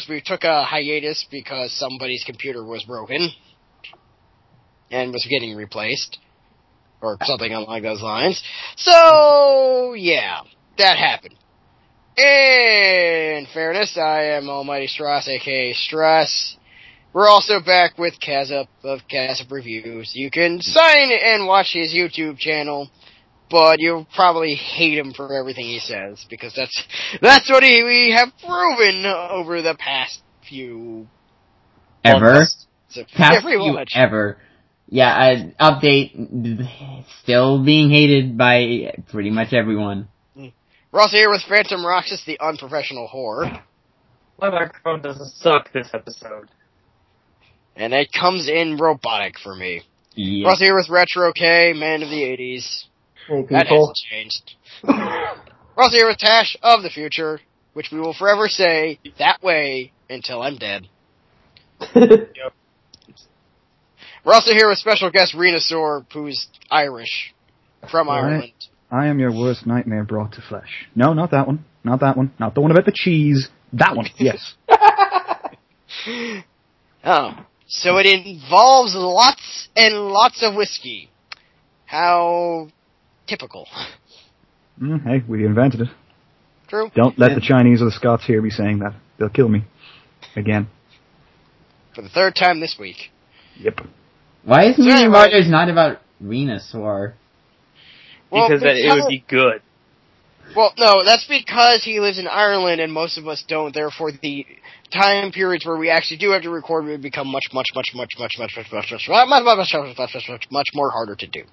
we took a hiatus because somebody's computer was broken and was getting replaced, or something along those lines. So, yeah, that happened. In fairness, I am Almighty Strauss, aka Stress. We're also back with Kazup of Kazup Reviews. You can sign and watch his YouTube channel, but you'll probably hate him for everything he says, because that's what we have proven over the past few... Ever? Past few ever. Yeah, update, still being hated by pretty much everyone. We're also here with Phantom Roxas, the unprofessional whore. My microphone doesn't suck this episode. And it comes in robotic for me. Yeah. We're also here with Retro K, man of the 80s. Hey, That people. hasn't changed. We're also here with Tash of the future, which we will forever say that way until I'm dead. Yep. We're also here with special guest Rinasoir, who's Irish, from Ireland. I am your worst nightmare brought to flesh. No, not that one. Not that one. Not the one about the cheese. That one, yes. Oh, so it involves lots and lots of whiskey. How typical. Hey, we invented it. True. Don't let the Chinese or the Scots hear me saying that. They'll kill me. Again. For the third time this week. Yep. Why is So Media anyway- Martyrs not about Rinasoir? Because it would be good. Well, no, that's because he lives in Ireland and most of us don't. Therefore, the time periods where we actually do have to record would become much more harder to do.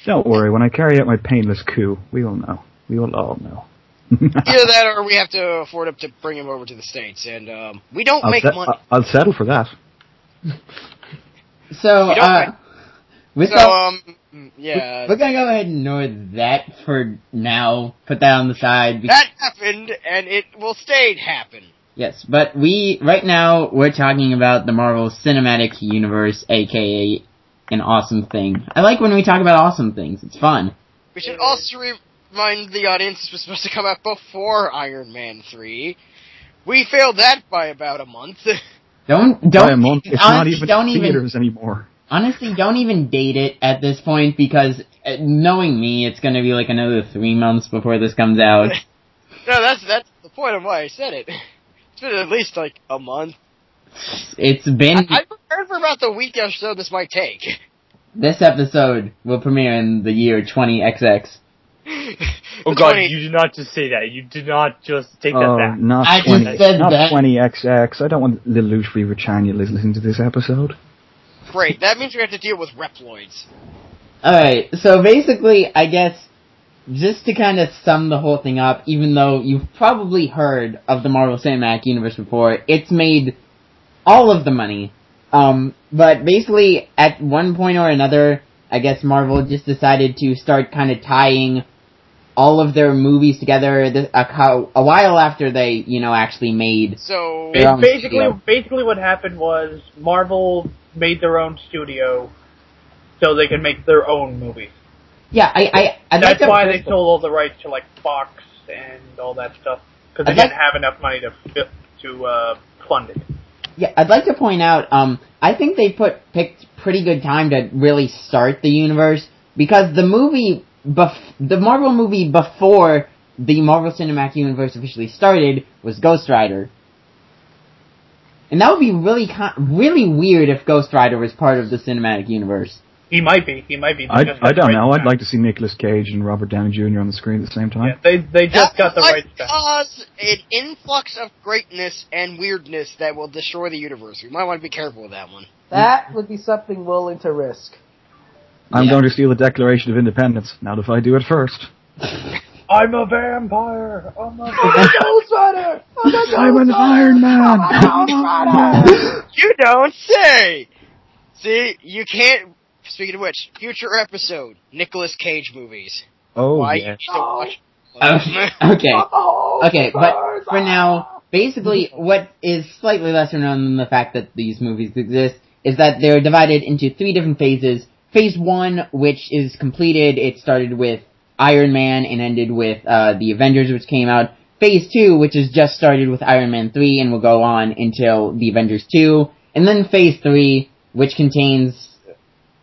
Don't worry, when I carry out my painless coup, we will know. We will all know. Either that, or we have to afford him to bring him over to the States, and we don't make money. I'll settle for that. So, yeah. we're gonna go ahead and ignore that for now, put that on the side. That happened, and it will stay to happen. Yes, but right now, we're talking about the Marvel Cinematic Universe, aka an awesome thing. I like when we talk about awesome things, it's fun. We should also remind the audience this was supposed to come out before Iron Man 3. We failed that by about a month. Don't, By a month, it's not honestly, even theaters anymore. Honestly, don't even date it at this point, because knowing me, it's gonna be like another 3 months before this comes out. No, that's the point of why I said it. It's been at least like a month. It's been... I prepared for about the week or so this might take. This episode will premiere in the year 20XX. Oh god, you did not just say that. You did not just take that back. Not I 20, just said not that. 20XX. I don't want little Lushri Richania listening to this episode. Great, that means we have to deal with Reploids. Alright, so basically, I guess, just to kind of sum the whole thing up, even though you've probably heard of the Marvel Cinematic Universe before, it's made all of the money. But basically, at one point or another, I guess Marvel just decided to start kind of tying all of their movies together a while after they, actually made... So, their own studio. Basically what happened was Marvel made their own studio so they could make their own movies. Yeah, That's why they sold all the rights to, like, Fox and all that stuff. Because they didn't have enough money to fund it. Yeah, I'd like to point out, I think they picked pretty good time to really start the universe, because the Marvel movie before the Marvel Cinematic Universe officially started was Ghost Rider. And that would be really weird if Ghost Rider was part of the Cinematic Universe. He might be. I don't know. I'd like to see Nicolas Cage and Robert Downey Jr. on the screen at the same time. Yeah, they just got the rights back. Cause an influx of greatness and weirdness that will destroy the universe. We might want to be careful with that one. That would be something willing to risk. I'm going to steal the Declaration of Independence. Not if I do it first. I'm a vampire! I'm a Ghost Rider! I'm an Iron Man! You don't say! See, you can't... Speaking of which, future episode, Nicolas Cage movies. Oh, Why yeah. you need to watch... Okay, but for now, basically, what is slightly lesser known than the fact that these movies exist is that they're divided into 3 different phases. Phase 1, which is completed, it started with Iron Man and ended with the Avengers, which came out. Phase 2, which has just started with Iron Man 3 and will go on until the Avengers 2. And then Phase 3, which contains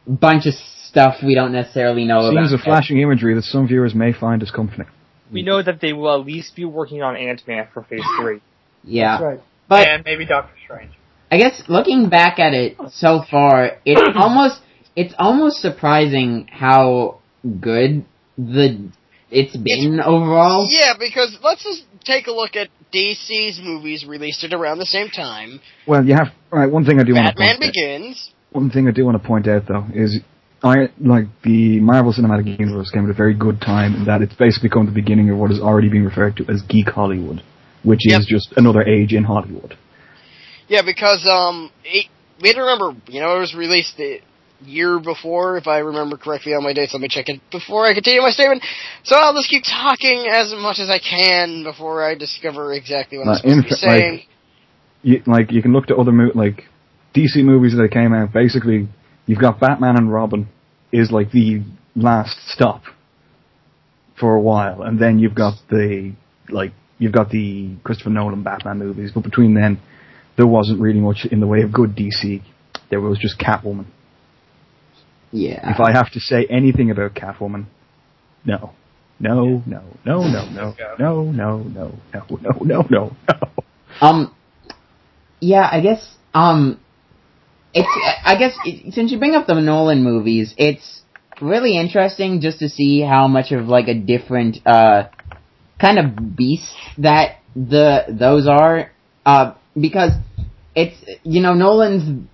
a bunch of stuff we don't necessarily know about. Scenes of flashing imagery that some viewers may find discomforting. We know that they will at least be working on Ant-Man for Phase 3. Yeah. That's right. But And maybe Doctor Strange. I guess looking back at it so far, it's almost surprising how good it's been overall. Yeah, because let's just take a look at DC's movies released at around the same time. Well, you have... Right, one thing I do want to Batman point out... Begins. One thing I do want to point out, though, is the Marvel Cinematic Universe came at a very good time in that it's basically come to the beginning of what is already being referred to as geek Hollywood, which is just another age in Hollywood. Yeah, because we had to remember, it was released the year before, if I remember correctly on my dates. Let me check it before I continue my statement. So I'll just keep talking as much as I can before I discover exactly what I'm supposed to be saying. You can look to other DC movies that came out. Basically, you've got Batman and Robin is like the last stop for a while, and then you've got the Christopher Nolan Batman movies. But between then, there wasn't really much in the way of good DC. There was just Catwoman. Yeah. If I have to say anything about Catwoman, no. Yeah, I guess since you bring up the Nolan movies, it's really interesting just to see how much of like a different kind of beast that those are, because it's Nolan's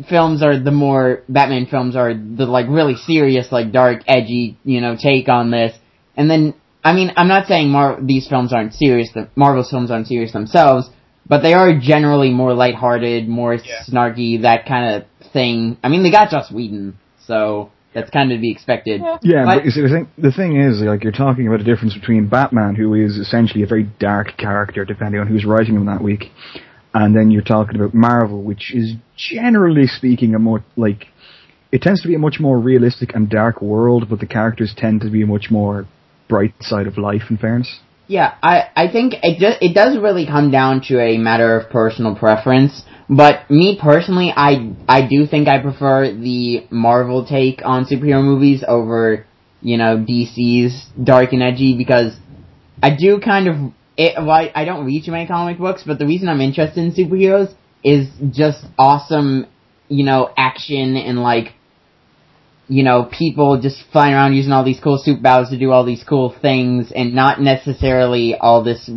films are the more Batman films are the like really serious, like dark, edgy, take on this. And then I'm not saying these films aren't serious. Marvel's films aren't serious themselves, but they are generally more lighthearted, more snarky, that kind of thing. They got Joss Whedon, so that's kind of to be expected. Yeah, but you see, the thing is, you're talking about a difference between Batman, who is essentially a very dark character, depending on who's writing him that week, and then you're talking about Marvel, which is generally speaking it tends to be a much more realistic and dark world, but the characters tend to be a much more bright side of life, in fairness. Yeah, I think it does really come down to a matter of personal preference, but me personally, I do think I prefer the Marvel take on superhero movies over, DC's dark and edgy, because I do kind of, I don't read too many comic books, but the reason I'm interested in superheroes is just awesome, action and people just flying around using all these cool suit powers to do all these cool things, and not necessarily all this,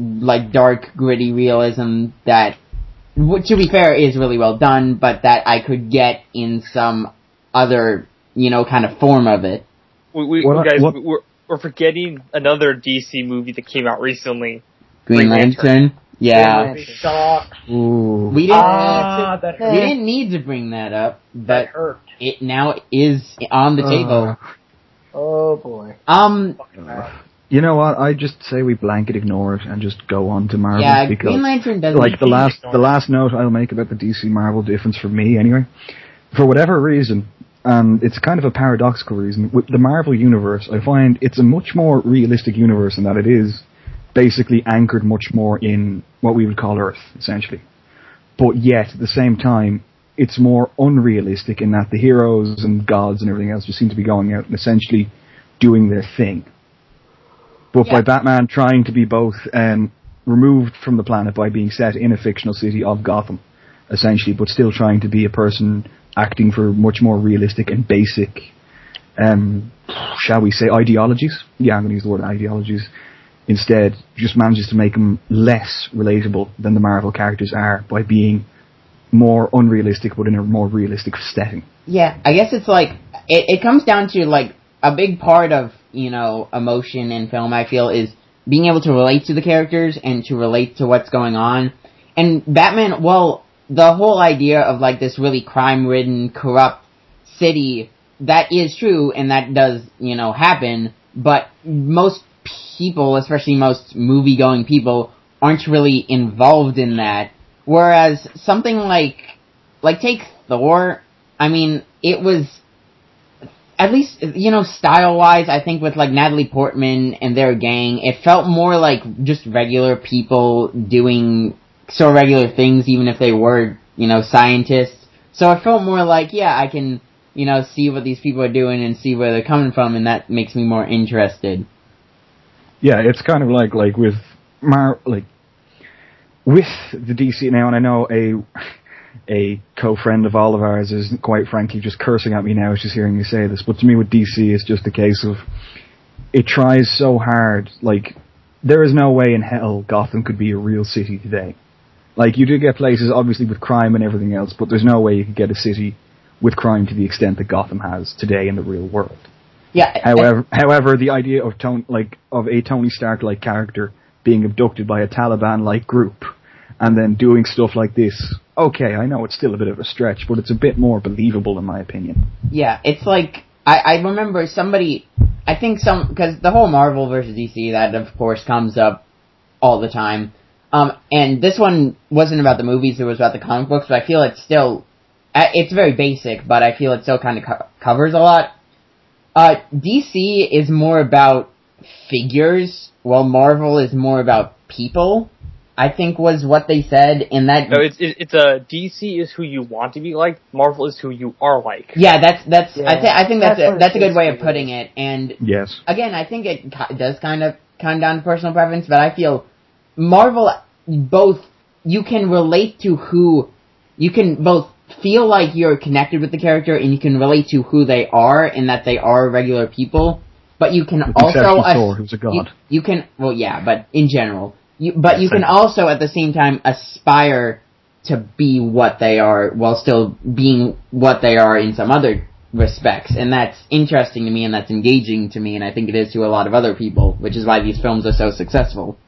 dark, gritty realism that, to be fair, is really well done, but that I could get in some other, kind of form of it. We're forgetting another DC movie that came out recently. Green Lantern? Yeah. Ooh. We didn't need to bring that up, but it now is on the table. Oh boy. You know what? I just say we blanket ignore it and just go on to Marvel. Yeah, because, Green Lantern doesn't. The last note I'll make about the DC Marvel difference for me, anyway, for whatever reason, and it's kind of a paradoxical reason. With the Marvel universe, I find it's a much more realistic universe in that it is basically anchored much more in what we would call Earth, essentially. But yet, at the same time, it's more unrealistic in that the heroes and gods and everything else just seem to be going out and essentially doing their thing. But by Batman trying to be both removed from the planet by being set in a fictional city of Gotham, essentially, but still trying to be a person acting for much more realistic and basic, shall we say, ideologies? Yeah, I'm going to use the word ideologies. Instead, just manages to make them less relatable than the Marvel characters are by being more unrealistic, but in a more realistic setting. Yeah, I guess it's it comes down to a big part of emotion in film. I feel is being able to relate to the characters and to relate to what's going on. And Batman, well, the whole idea of this really crime-ridden, corrupt city, that is true and that does happen. But most people, especially most movie-going people, aren't really involved in that. Whereas something like take Thor, it was at least, style-wise, I think with, like, Natalie Portman and their gang, it felt more like just regular people doing so regular things, even if they were, scientists. So it felt more like, yeah, I can, see what these people are doing and see where they're coming from, and that makes me more interested. Yeah, it's kind of like with with the DC now, and I know a co-friend of all of ours is quite frankly just cursing at me now just hearing me say this, but to me with DC it's just a case of it tries so hard, like, there is no way in hell Gotham could be a real city today. Like, you do get places, obviously, with crime and everything else, but there's no way you could get a city with crime to the extent that Gotham has today in the real world. Yeah. However, the idea of a Tony Stark-like character being abducted by a Taliban-like group and then doing stuff like this, okay, I know it's still a bit of a stretch, but it's a bit more believable in my opinion. Yeah, it's like, I remember somebody, because the whole Marvel versus DC, that of course comes up all the time, and this one wasn't about the movies, it was about the comic books, but I feel it's still, it's very basic, but I feel it still kind of covers a lot. DC is more about figures, while Marvel is more about people, I think was what they said, in that... No, it's DC is who you want to be like, Marvel is who you are like. Yeah, that's I think that's a good way of putting it, and... Yes. Again, I think it does kind of come down to personal preference, but I feel Marvel, you can relate to who... You can both feel like you're connected with the character, and you can relate to who they are, in that they are regular people, but you can also... Thor, who's a god. You can... Well, yeah, but in general... You can also, at the same time, aspire to be what they are, while still being what they are in some other respects. And that's interesting to me, and that's engaging to me, and I think it is to a lot of other people, which is why these films are so successful.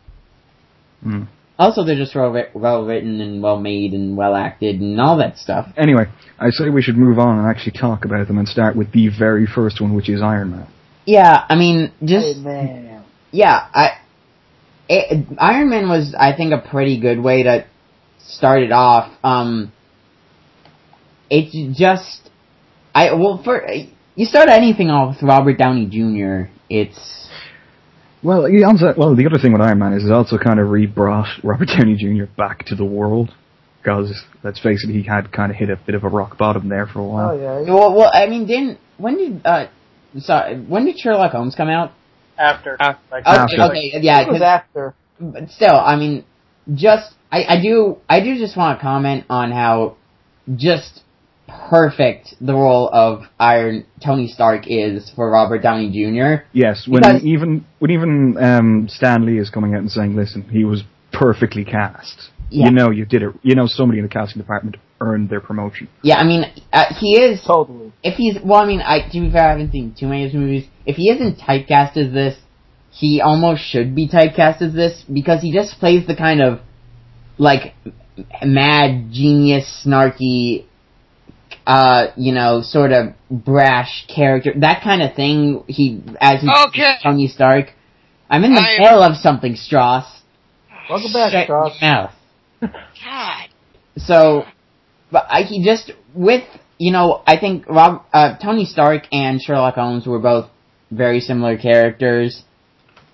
Mm. Also, they're just well written and well made and well acted and all that stuff. Anyway, I say we should move on and actually talk about them and start with the very first one, which is Iron Man. Yeah, I mean, just... Hey, man. Yeah, Iron Man was, I think, a pretty good way to start it off. It's just... you start anything off with Robert Downey Jr., it's... Well, the other thing with Iron Man is it also kind of re-brought Robert Downey Jr. back to the world, because, let's face it, he had kind of hit a bit of a rock bottom there for a while. Oh, yeah. Well, I mean, when did Sherlock Holmes come out? After. Okay, yeah. It was after. But still, I mean, I do just want to comment on how just perfect the role of Tony Stark is for Robert Downey Jr. Yes, when even Stan Lee is coming out and saying, listen, he was perfectly cast. Yeah. You know you did it. You know somebody in the casting department earned their promotion. Yeah, I mean, he is... Totally. If he's... Well, I mean, to be fair, I haven't seen too many of his movies. If he isn't typecast as this, he almost should be typecast as this, because he just plays the kind of, like, mad, genius, snarky, sort of brash character. That kind of thing, Tony Stark. I'm in the middle of something, Strauss. Welcome back, Shut Strauss. your mouth. God. So, but he just, I think Tony Stark and Sherlock Holmes were both very similar characters,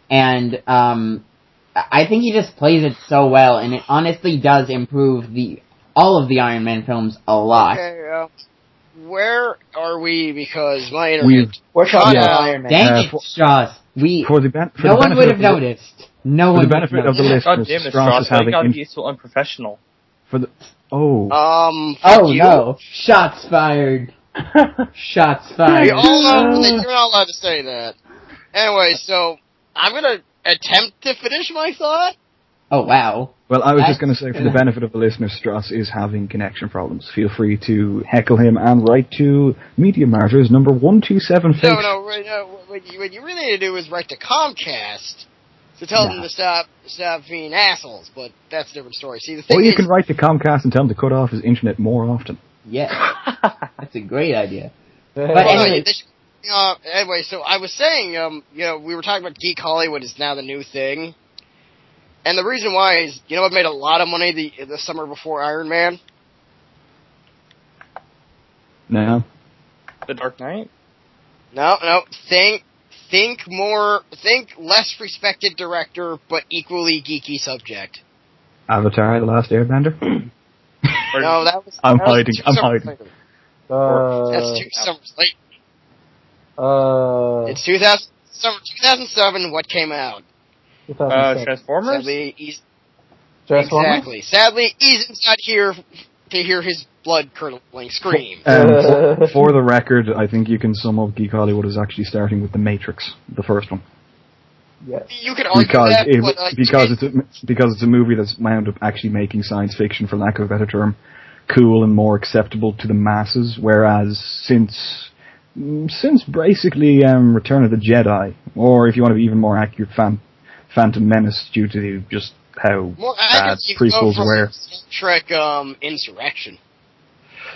and I think he just plays it so well, and it honestly does improve all of the Iron Man films a lot. Okay, where are we? Because my internet... We're talking about Iron Man. Dang it, Strauss. No one would have noticed. No one would have noticed. For the benefit of the listeners, God damn it, Strauss, why you gotta be so unprofessional? No. Shots fired. Shots fired. You're not allowed to say that. Anyway, so I'm gonna attempt to finish my thought. Oh, wow. Well, I was just going to say, for the benefit of the listeners, Strauss is having connection problems. Feel free to heckle him and write to Media Martyrs, number 127. No, what you really need to do is write to Comcast to tell them to stop being assholes, but that's a different story. See, the thing you can write to Comcast and tell him to cut off his internet more often. Yeah. That's a great idea. But anyway, so I was saying, we were talking about Geek Hollywood is now the new thing. And the reason why is, what made a lot of money the summer before Iron Man? No. The Dark Knight? No. Think less respected director, but equally geeky subject. Avatar: The Last Airbender. No, that was. I'm that was hiding. 2 I'm summers hiding. later. That's 2 summers late. It's 2007. What came out? 2007. Transformers? Sadly, Transformers? exactly. Sadly, Ethan's not here to hear his blood-curdling scream. For the record, I think you can sum up Geek Hollywood as actually starting with The Matrix, the first one. Yes. You could argue that, because it's a movie that's wound up actually making science fiction, for lack of a better term, cool and more acceptable to the masses. Whereas since basically Return of the Jedi, or if you want to be even more accurate, Phantom Menace, due to just how bad prequels were. Trek Insurrection.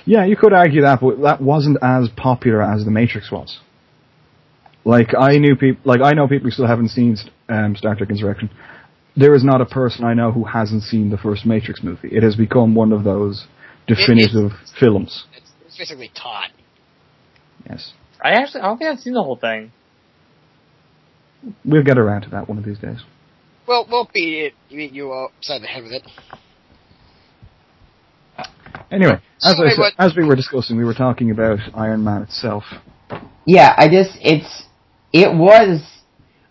Yeah, you could argue that, but that wasn't as popular as The Matrix was. I know people who still haven't seen Star Trek Insurrection. There is not a person I know who hasn't seen the first Matrix movie. It has become one of those definitive films. It's basically taught. Yes. I don't think I've seen the whole thing. We'll get around to that one of these days. Well, we'll beat you upside the head with it. Anyway, as we were discussing, we were talking about Iron Man itself. Yeah, it was,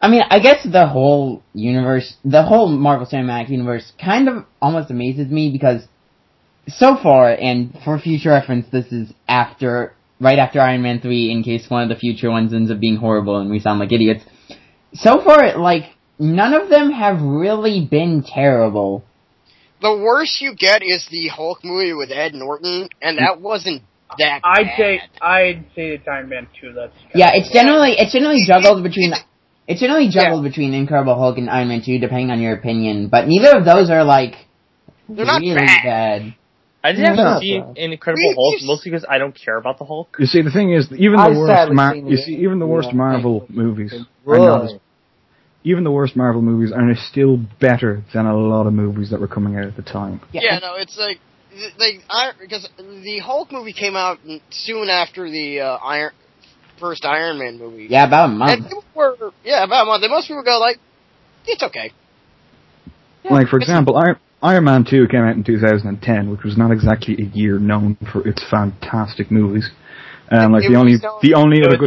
I mean, I guess the whole universe, the whole Marvel Cinematic Universe kind of almost amazes me because so far, and for future reference, this is right after Iron Man 3, in case one of the future ones ends up being horrible and we sound like idiots. So far, none of them have really been terrible. The worst you get is the Hulk movie with Ed Norton, and that wasn't that bad. I'd say it's Iron Man 2. It's generally juggled between Incredible Hulk and Iron Man 2, depending on your opinion. But neither of those are they're not really bad. I didn't have to see Incredible Hulk mostly because I don't care about the Hulk. You see, the thing is, even the worst Marvel movies are not as. Even the worst Marvel movies are still better than a lot of movies that were coming out at the time. Yeah, no, it's because the Hulk movie came out soon after the first Iron Man movie. Yeah, about a month. And about a month. And most people go it's okay. Yeah, for example, Iron Man 2 came out in 2010, which was not exactly a year known for its fantastic movies. The only other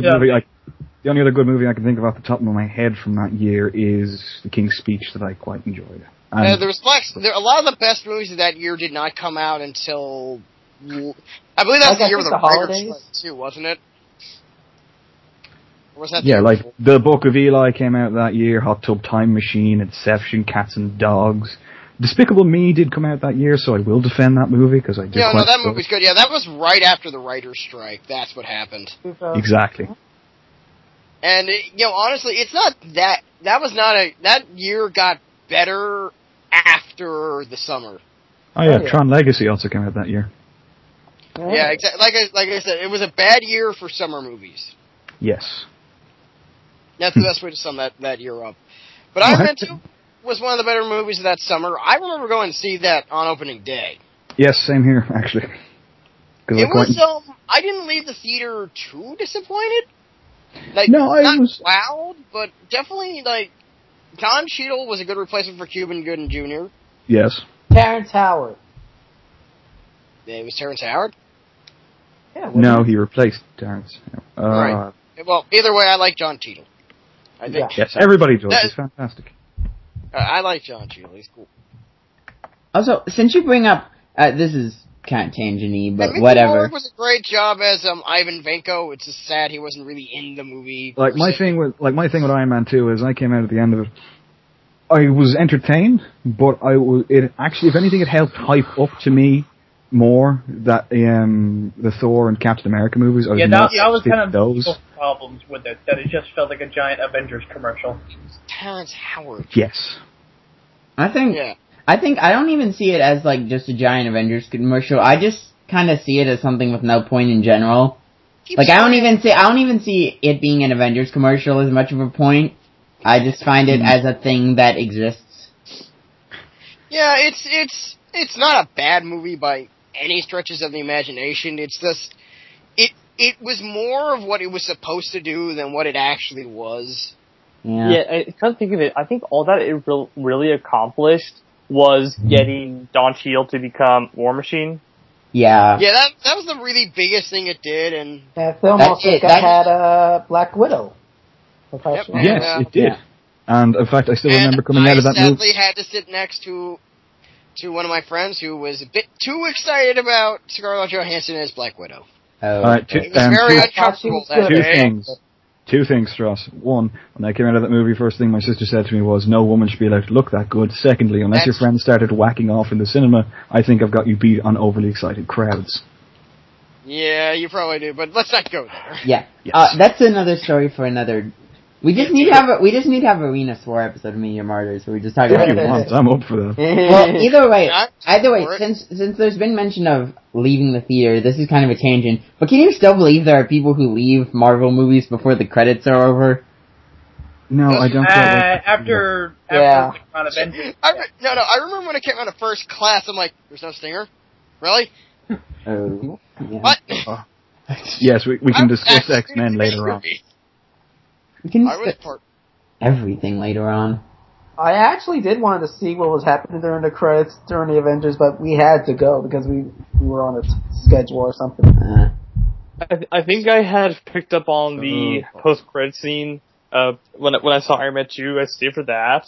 good movie I can think of off the top of my head from that year is The King's Speech that I quite enjoyed. There was a lot of the best movies of that year did not come out until I believe that's the year of the holidays too, wasn't it? Or was that The Book of Eli came out that year. Hot Tub Time Machine, Inception, Cats and Dogs. Despicable Me did come out that year, so I will defend that movie because I did. Yeah, no, that movie's good. Yeah, that was right after the writer's strike. That's what happened. Exactly. And honestly, it's not that that year got better after the summer. Oh yeah, Tron Legacy also came out that year. Yeah, exactly. Like I said, it was a bad year for summer movies. Yes. That's the best way to sum that year up. But Iron Man 2 was one of the better movies of that summer. I remember going to see that on opening day. Yes, same here actually. I didn't leave the theater too disappointed. Not wowed, but definitely, Don Cheadle was a good replacement for Cuban Gooding Jr. Yes. Terrence Howard. It was Terrence Howard? Yeah. No, he replaced Terrence. Right. Well, either way, I like John Cheadle. I think. Yes, everybody does. He's fantastic. I like John Cheadle. He's cool. Also, since you bring up, this is kind of tangent-y, but Mickey whatever. Rourke was a great job as Ivan Vanko. It's just sad he wasn't really in the movie. My thing with Iron Man 2 is I came out at the end of it. I was entertained, but if anything, it helped hype up to me more that the Thor and Captain America movies. That was kind of those problems with it. That it just felt like a giant Avengers commercial. Terrence Howard. Yes. I think I don't even see it as just a giant Avengers commercial. I just kind of see it as something with no point in general. I don't even see it being an Avengers commercial as much of a point. I just find it as a thing that exists. Yeah, it's not a bad movie by any stretches of the imagination. It's just it was more of what it was supposed to do than what it actually was. Yeah. I come to think of it, I think all that it really accomplished was getting Don Cheadle to become War Machine. Yeah. Yeah, that was the really biggest thing it did, and That film That's also it. had Black Widow. Professional. Yep. Yes, it did. Yeah. And in fact, I still remember coming out of that I movie. sadly had to sit next to one of my friends who was a bit too excited about Scarlett Johansson as Black Widow. Oh. All right, It was very uncomfortable that two day. things. Two things, Strauss. One, when I came out of that movie, first thing my sister said to me was, no woman should be allowed to look that good. Secondly, unless your friends started whacking off in the cinema, I think I've got you beat on overly excited crowds. Yeah, you probably do, but let's not go there. Yeah. Yes. That's another story for another. We just need to have a Rinasoir episode of Media Martyrs where we just talk If about you want, I'm up for that. Well, either way, for it. since there's been mention of leaving the theater, this is kind of a tangent. But can you still believe there are people who leave Marvel movies before the credits are over? No, I don't feel like... After Yeah. on Avengers. I remember when it came out of First Class, I'm like, there's no Stinger? Really? Oh. Yeah. What? Yes, we can I'm discuss actually X-Men later on. We can I was discuss part. everything later on. I actually did want to see what was happening during the credits during the Avengers, but we had to go because we were on a schedule or something. I think I had picked up on the post-credit scene, when I saw Iron Man 2, I stayed for that.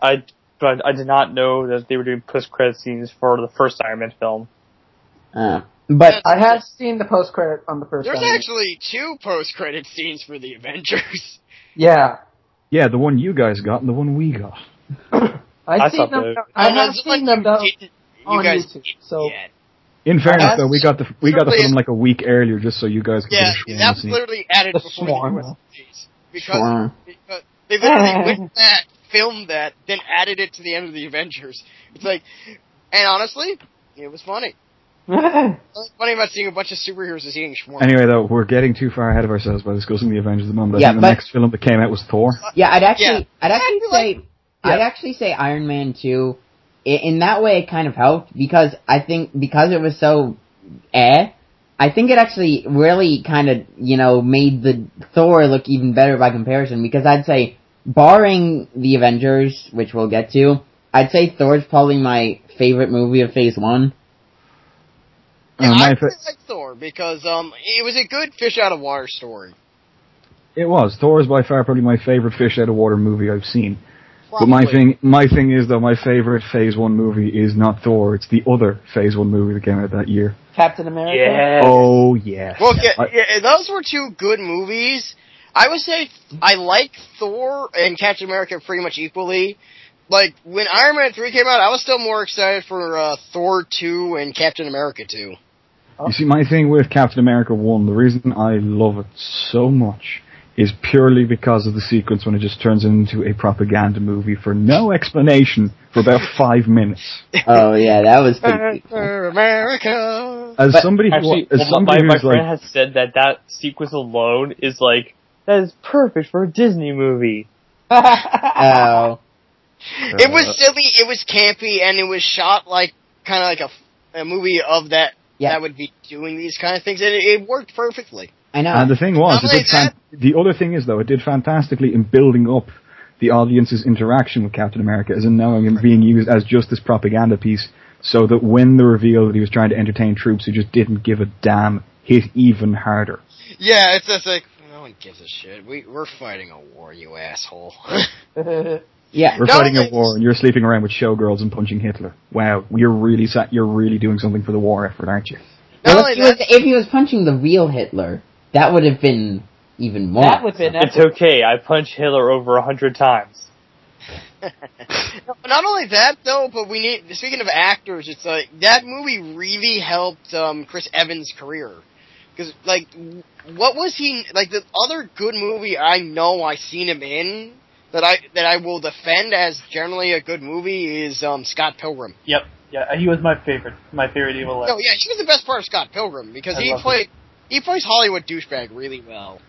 But I did not know that they were doing post-credit scenes for the first Iron Man film. But I have seen the post credit on the first. There's Iron Man. actually 2 post-credit scenes for the Avengers. Yeah, Yeah, the one you guys got and the one we got. I've saw seen them. those. I And have it's seen like them though you on guys YouTube. didn't So yet. In fairness, That's though, we got the certainly film like a week earlier just so you guys could Yeah, get a that was scene. literally added The before Swarm. the US release. Swarm. Because they literally went back, filmed that, then added it to the end of the Avengers. It's like, and honestly, it was funny. What's funny about seeing a bunch of superheroes is eating shawarma. Anyway, though, we're getting too far ahead of ourselves by discussing the Avengers at the moment. I Yeah, think the but- next film that came out was Thor. yeah, I'd Yeah. actually say Iron Man 2. In that way, it kind of helped because I think because it was so I think it actually really kind of made the Thor look even better by comparison. Because I'd say, barring the Avengers, which we'll get to, I'd say Thor's probably my favorite movie of Phase 1. Yeah, I my really like Thor because it was a good fish out of water story. It was. Thor is by far probably my favorite fish out of water movie I've seen. Probably. But my thing is though, my favorite Phase 1 movie is not Thor, it's the other Phase 1 movie that came out that year. Captain America. Yeah. Oh, yes. Well, yeah, those were 2 good movies. I would say I like Thor and Captain America pretty much equally. Like, when Iron Man 3 came out, I was still more excited for Thor 2 and Captain America 2. You see, my thing with Captain America 1, the reason I love it so much is purely because of the sequence when it just turns into a propaganda movie for no explanation for about 5 minutes. Oh yeah, that was pretty cool. For America! As somebody Actually, my my who's friend like, has said that sequence alone is like, that is perfect for a Disney movie. Oh. It was silly, it was campy, and it was shot like, kind of like a movie of that would be doing these kind of things, and it worked perfectly. I know. and the thing was, Not only the other thing is though, it did fantastically in building up the audience's interaction with Captain America, as in knowing him being used as just this propaganda piece, so that when the reveal that he was trying to entertain troops who just didn't give a damn hit even harder. Yeah, it's just like, no one gives a shit. We're fighting a war, you asshole. Yeah. We're fighting a war, and you're sleeping around with showgirls and punching Hitler. Wow, you're really doing something for the war effort, aren't you? Well, if he was punching the real Hitler, that would have been even more. That would have been It's okay, I punched Hitler over 100 times. Not only that, though, but speaking of actors, it's like, that movie really helped Chris Evans' career. Because, like, what was he, like, the other good movie I know I seen him in, that I will defend as generally a good movie, is Scott Pilgrim. Yep. Yeah, he was my favorite evil left. No, yeah, he was the best part of Scott Pilgrim, because he plays Hollywood douchebag really well.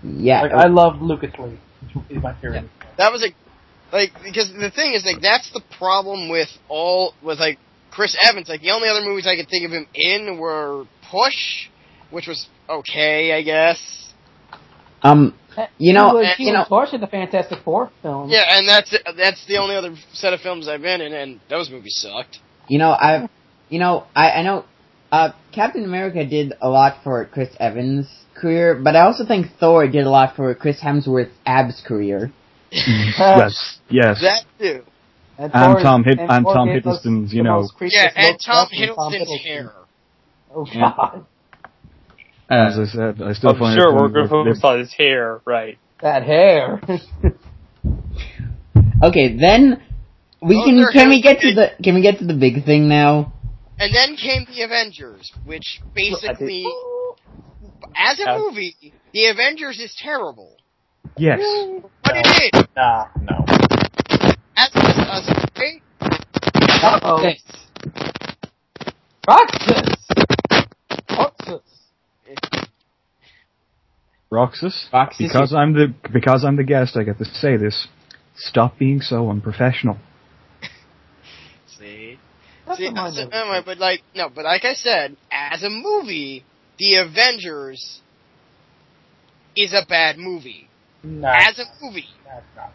Yeah. Like, I love Lucas Lee. He's my favorite. Yeah. That was because the thing is, like, that's the problem with Chris Evans. Like, the only other movies I could think of him in were Push which was okay, I guess. You know, He was partially the Fantastic Four films. Yeah, and that's the only other set of films I've been in, and those movies sucked. I know, Captain America did a lot for Chris Evans' career, but I also think Thor did a lot for Chris Hemsworth's abs career. Yes. That too. And Tom Hiddleston's, Yeah, and Tom Hiddleston's hair. Oh, God. As I said, I still find sure we're going to focus on his hair, right? That hair. Okay, then can we get to the big thing now? And then came the Avengers, which basically, as a movie, the Avengers is terrible. Yes. But it is. No. As a great. Uh-oh. Roxas. Roxas? Roxas, Because I'm the guest, I get to say this. Stop being so unprofessional. See, but like I said, as a movie, the Avengers is a bad movie. No. As a movie. That's not.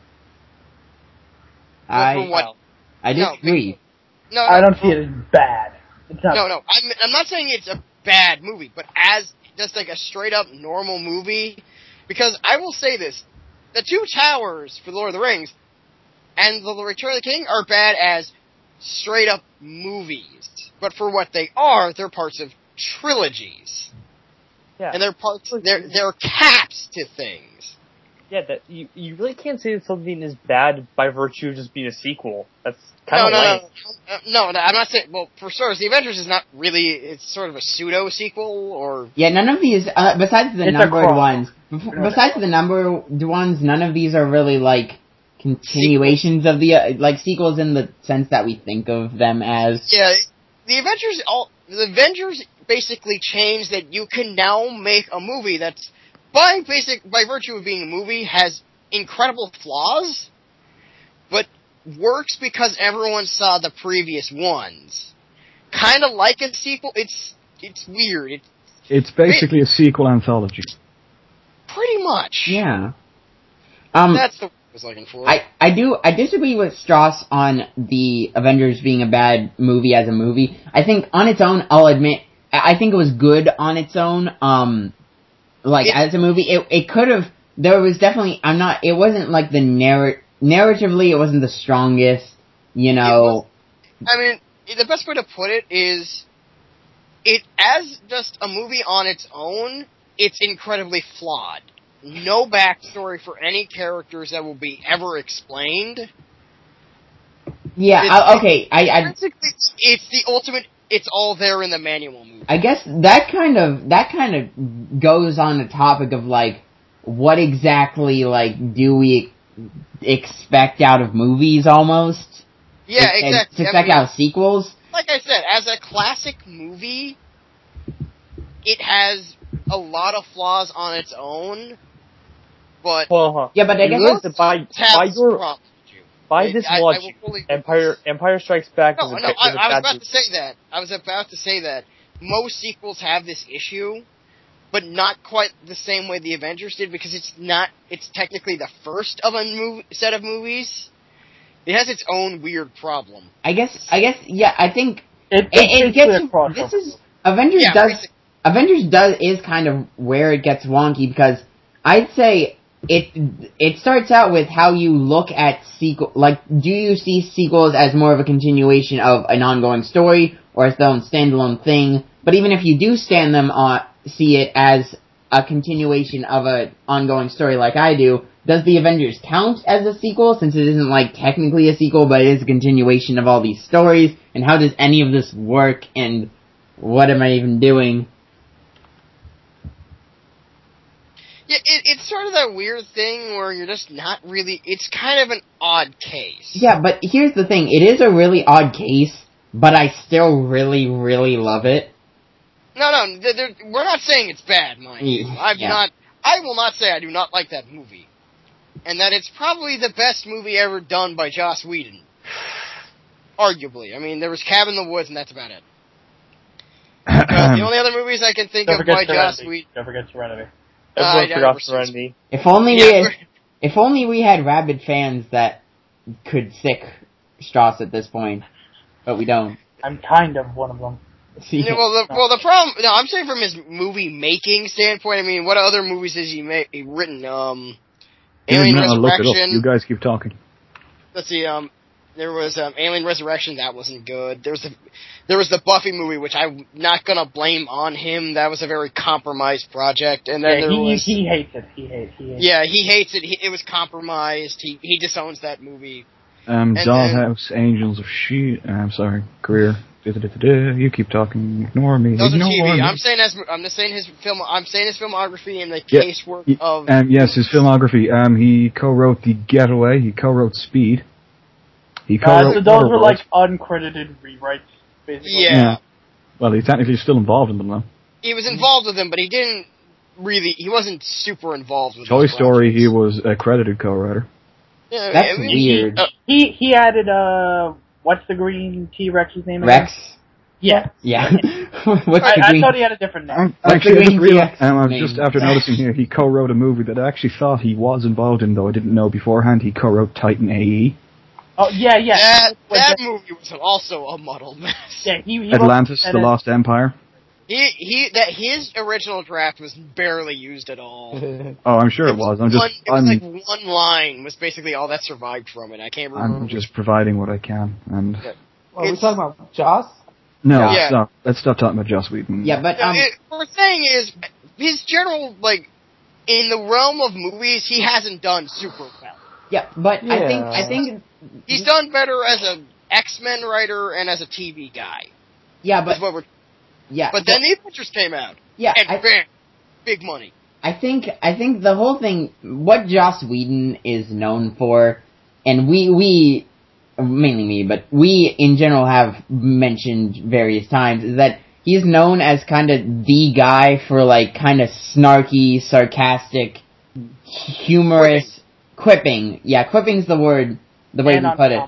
I disagree. No, I don't see it as bad. It's not. No. I'm not saying it's a bad movie, but as just like a straight up normal movie, because I will say this: the Two Towers for Lord of the Rings and the Return of the King are bad as straight up movies, but for what they are, they're parts of trilogies. Yeah. And they're caps to things. Yeah, that you really can't say that something is bad by virtue of just being a sequel. That's kind of No, I'm not saying. Well, for starters, the Avengers is not really. It's sort of a pseudo sequel, or none of these, besides the numbered ones, none of these are really like continuations of the like sequels in the sense that we think of them as. Yeah, the Avengers basically changed that you can now make a movie that's by virtue of being a movie has incredible flaws, but works because everyone saw the previous ones. Kind of like a sequel. It's weird. It's basically a sequel anthology. Pretty much. Yeah. That's the word I was looking for. I disagree with Strauss on the Avengers being a bad movie as a movie. I think on its own, I'll admit, I think it was good on its own. As a movie, it could have. There was definitely. It wasn't like the narratively, it wasn't the strongest. The best way to put it is, it as just a movie on its own. It's incredibly flawed. No backstory for any characters that will be ever explained. Yeah. It's the ultimate. It's all there in the manual movie. I guess that kind of goes on the topic of like what exactly do we expect out of movies almost? Yeah, exactly. Expect out of sequels. Like I said, as a classic movie, it has a lot of flaws on its own. But yeah, but I guess by this logic, Empire Strikes Back. I was about to say that. I was about to say that most sequels have this issue, but not quite the same way the Avengers did, because it's not. It's technically the first of a set of movies. It has its own weird problem. I guess. Yeah, I think it gets. This is Avengers does. Avengers is kind of where it gets wonky, because I'd say it starts out with how you look at sequel. Like, do you see sequels as more of a continuation of an ongoing story, or as their own standalone thing? But even if you do see it as a continuation of an ongoing story, like I do, does the Avengers count as a sequel, since it isn't technically a sequel, but it is a continuation of all these stories? And how does any of this work? And what am I even doing? Yeah, it's sort of that weird thing where you're just not really. It's kind of an odd case. Yeah, but here's the thing: it is a really odd case, but I still really, really love it. No, we're not saying it's bad, mind you. I will not say I do not like that movie, and that it's probably the best movie ever done by Joss Whedon. Arguably, I mean, there was Cabin in the Woods, and that's about it. The only other movies I can think of by Joss Whedon. Don't forget Serenity. Everyone forgot Serenity. If only we had rabid fans that could sick Strauss at this point, but we don't. I'm kind of one of them. Yeah, well, the problem. No, I'm saying from his movie making standpoint. I mean, what other movies has he written? Alien Resurrection. You guys keep talking. Let's see. There was Alien Resurrection. That wasn't good. There was the Buffy movie, which I'm not gonna blame on him. That was a very compromised project. And then he hates it. He hates it. Yeah, he hates it. It was compromised. He disowns that movie. Dollhouse, Angels of I'm sorry, Career. You keep talking. Ignore me. Those are TV. Me. I'm saying his filmography and the casework of. Yes, his filmography. He co-wrote The Getaway. He co-wrote Speed. He co-wrote. So those were like uncredited rewrites, basically. Yeah. Well, he's technically still involved in them, though. He was involved with them, but he didn't really. He wasn't super involved with. Toy Story. He was a credited co-writer. Yeah, that's weird. He added what's the green T-Rex's name? Rex. Yeah. Yeah. I thought he had a different name. Actually, I was just after noticing here, he co-wrote a movie that I actually thought he was involved in, though I didn't know beforehand. He co-wrote Titan AE. Oh, yeah. That movie was also a muddled mess. Yeah, he Atlantis, The Lost Empire. His original draft was barely used at all. Oh, I'm sure it was. Like one line was basically all that survived from it. I can't remember. I'm just providing what I can. And are we talking about Joss? No, stop. Let's stop talking about Joss Whedon. Yeah, but what we're saying is his general in the realm of movies, he hasn't done super well. Yeah, but I think he's done better as an X-Men writer and as a TV guy. Yeah, but but then the Avengers came out. Yeah, and bam, big money. I think the whole thing, what Joss Whedon is known for, and we mainly me, but we in general have mentioned various times, is that he's known as kind of the guy for kind of snarky, sarcastic, humorous quipping. Yeah, quipping's the word, the way we put it.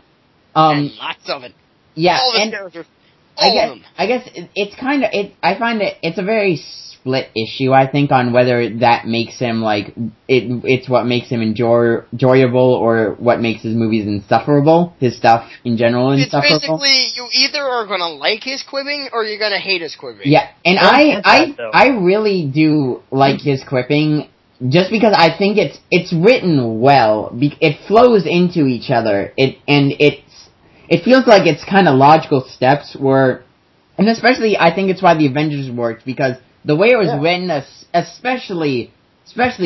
And lots of it. Yeah, all the characters. I guess it's kind of I find it's a very split issue. I think on whether that makes him it's what makes him enjoyable or what makes his movies insufferable. His stuff in general insufferable. It's basically you either are gonna like his quipping or you're gonna hate his quipping. Yeah, and I really do like his quipping. Just because I think it's written well, it flows into each other. It feels like it's kind of logical steps and especially I think it's why the Avengers worked, because the way it was written, especially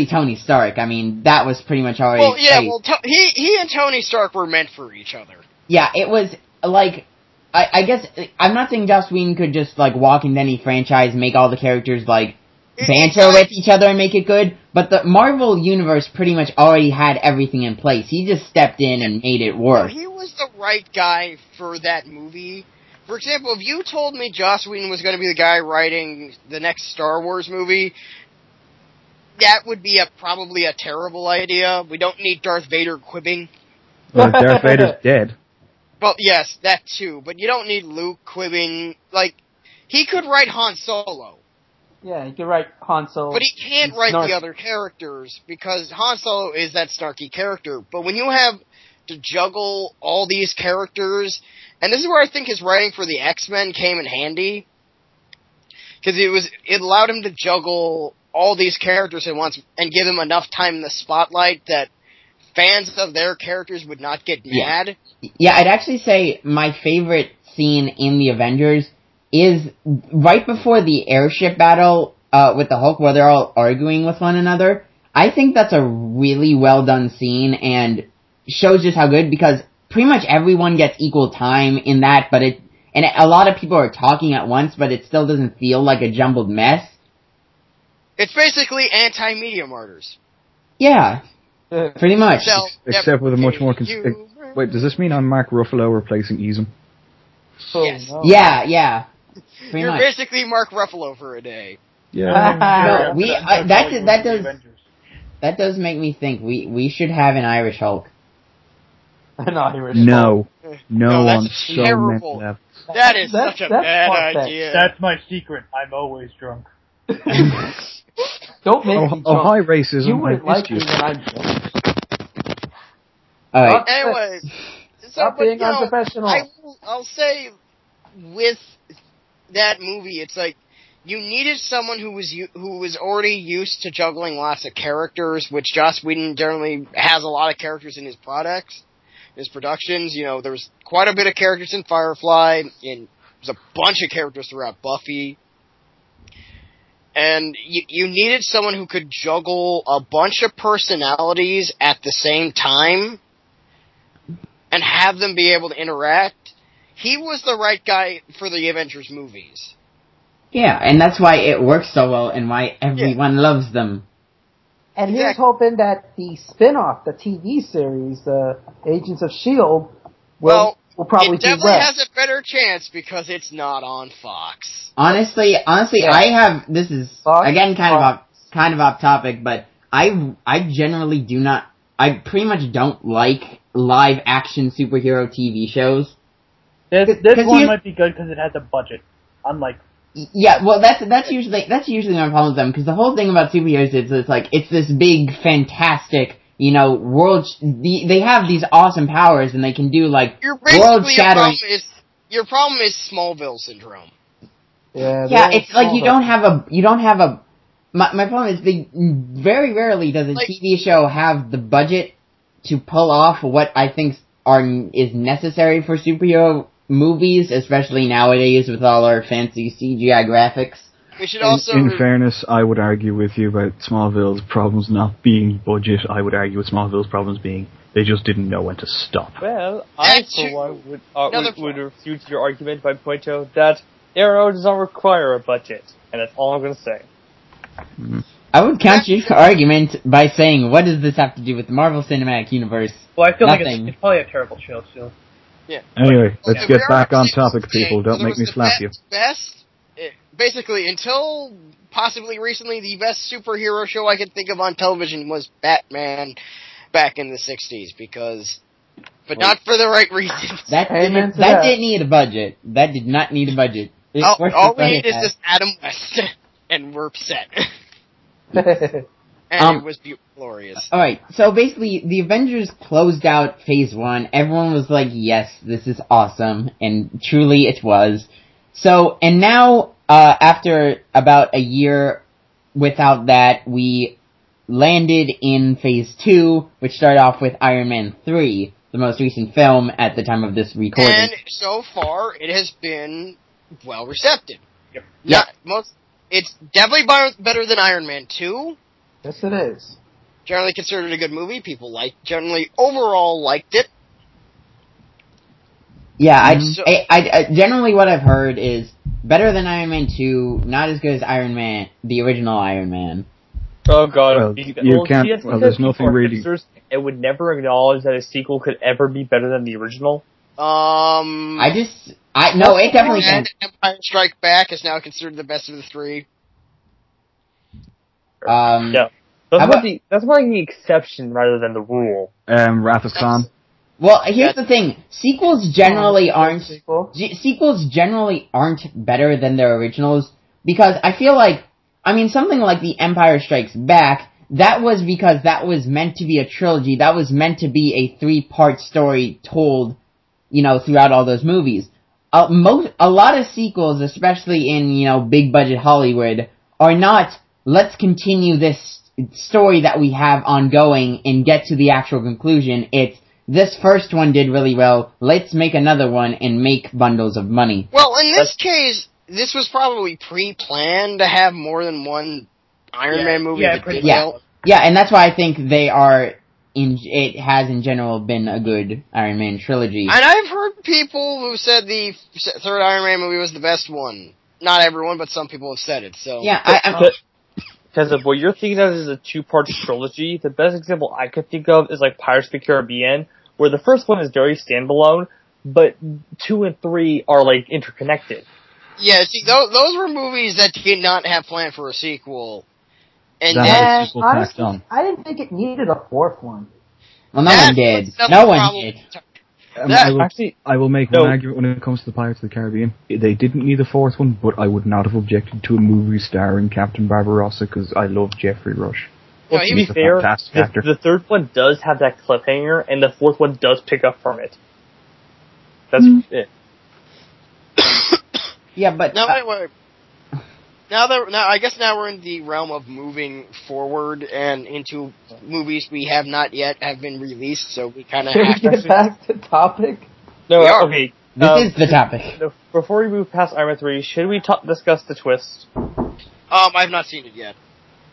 Tony Stark. I mean, that was pretty much already. Well, yeah, he and Tony Stark were meant for each other. Yeah, it was I guess I'm not saying Joss Whedon could just walk into any franchise, make all the characters banter with each other and make it good, but the Marvel Universe pretty much already had everything in place. He just stepped in and made it work. He was the right guy for that movie. For example, if you told me Joss Whedon was going to be the guy writing the next Star Wars movie, that would be probably a terrible idea. We don't need Darth Vader quibbing. Well, Darth Vader's dead. Well, yes, that too, but you don't need Luke quibbing. He could write Han Solo. Yeah, he could write Han Solo. But he can't write the other characters, because Han Solo is that snarky character. But when you have to juggle all these characters, and this is where I think his writing for the X-Men came in handy, because it allowed him to juggle all these characters at once and give him enough time in the spotlight that fans of their characters would not get mad. Yeah, I'd actually say my favorite scene in the Avengers is right before the airship battle with the Hulk, where they're all arguing with one another. I think that's a really well done scene and shows just how good, because pretty much everyone gets equal time in that, but a lot of people are talking at once, but it still doesn't feel like a jumbled mess. It's basically anti-Media Martyrs. Yeah, pretty much. Except with a much more... Wait, does this mean I'm Mark Ruffalo replacing Easem? Yes. No. Yeah. You're basically Mark Ruffalo for a day. Yeah. That does make me think we should have an Irish Hulk. An Irish Hulk. No, that's on so terrible. many levels. That is such a bad far-fetched. idea. That's my secret. I'm always drunk. Don't make me Oh, drunk. hi, racism. You wouldn't I like missed me you. when I'm drunk. Alright. Anyway, Stop being unprofessional. I'll say with that movie, it's like you needed someone who was already used to juggling lots of characters, which Joss Whedon generally has a lot of characters in his productions. You know, there was quite a bit of characters in Firefly, and there's a bunch of characters throughout Buffy. And you needed someone who could juggle a bunch of personalities at the same time and have them be able to interact. He was the right guy for the Avengers movies. Yeah, and that's why it works so well and why everyone loves them. And here's hoping that the spin-off, the TV series, Agents of S.H.I.E.L.D., will probably it definitely do well. has a better chance because it's not on Fox. Honestly, this is, Fox? again, kind of off topic, but I generally I pretty much don't like live action superhero TV shows. This one might be good because it has a budget. Unlike yeah, well, that's usually my problem with them, because the whole thing about superheroes is it's this big, fantastic, world. They have these awesome powers, and they can do world shattering. Your problem is Smallville syndrome. Yeah, it's like you don't have a. My problem is they very rarely does a TV show have the budget to pull off what I think is necessary for superhero movies, especially nowadays with all our fancy CGI graphics. We should also... In fairness, I would argue with you about Smallville's problems not being budget. I would argue with Smallville's problems being they just didn't know when to stop. Well, I, for one, would refute your argument by pointing out that Arrow does not require a budget, and that's all I'm going to say. Mm. I would counter your argument by saying, what does this have to do with the Marvel Cinematic Universe? Well, I feel Nothing. like it's probably a terrible show still. Yeah. Anyway, let's get back on topic, people. Don't make me slap you. Basically, until possibly recently, the best superhero show I could think of on television was Batman back in the 60s, but not for the right reasons. That didn't need a budget. That did not need a budget. All we need is just Adam West, and we're set. And it was glorious. Alright, so basically, the Avengers closed out Phase 1. Everyone was like, yes, this is awesome. And truly it was. So, and now, after about a year without that, we landed in Phase 2, which started off with Iron Man 3, the most recent film at the time of this recording. And so far, it has been well received. Yep. It's definitely better than Iron Man 2. Yes, it is. Generally considered a good movie. People generally overall liked it. Yeah, I generally what I've heard is better than Iron Man 2, not as good as Iron Man, the original Iron Man. Oh god. There's nothing really... It would never acknowledge that a sequel could ever be better than the original. It definitely can. Empire Strike Back is now considered the best of the three. Yeah. That's more like the exception rather than the rule. Wrath of Khan. Well, here's the thing. Sequels generally aren't better than their originals, because I feel like, something like The Empire Strikes Back, that was because that was meant to be a trilogy. That was meant to be a 3-part story told, throughout all those movies. A lot of sequels, especially in, big budget Hollywood, are not, let's continue this story that we have ongoing and get to the actual conclusion. It's, this first one did really well, let's make another one and make bundles of money. Well, in this case, this was probably pre-planned to have more than one Iron Man movie. Yeah, and that's why I think it has in general been a good Iron Man trilogy. And I've heard people who said the third Iron Man movie was the best one. Not everyone, but some people have said it, so... Yeah, Because of what you're thinking of is a 2-part trilogy, the best example I could think of is Pirates of the Caribbean, where the first one is very standalone, but 2 and 3 are interconnected. Yeah, see, those were movies that did not have planned for a sequel. And honestly, I didn't think it needed a fourth one. Well, no one did. I will make one argument when it comes to the Pirates of the Caribbean. They didn't need a fourth one, but I would not have objected to a movie starring Captain Barbarossa because I love Jeffrey Rush. Well, to be fair, the third one does have that cliffhanger, and the fourth one does pick up from it. That's it. Yeah, but now I guess now we're in the realm of moving forward and into movies we have not yet have been released, so we kind of have to get back to topic. No, okay. This is the topic. Before we move past Iron Man 3, should we discuss the twist? I've not seen it yet.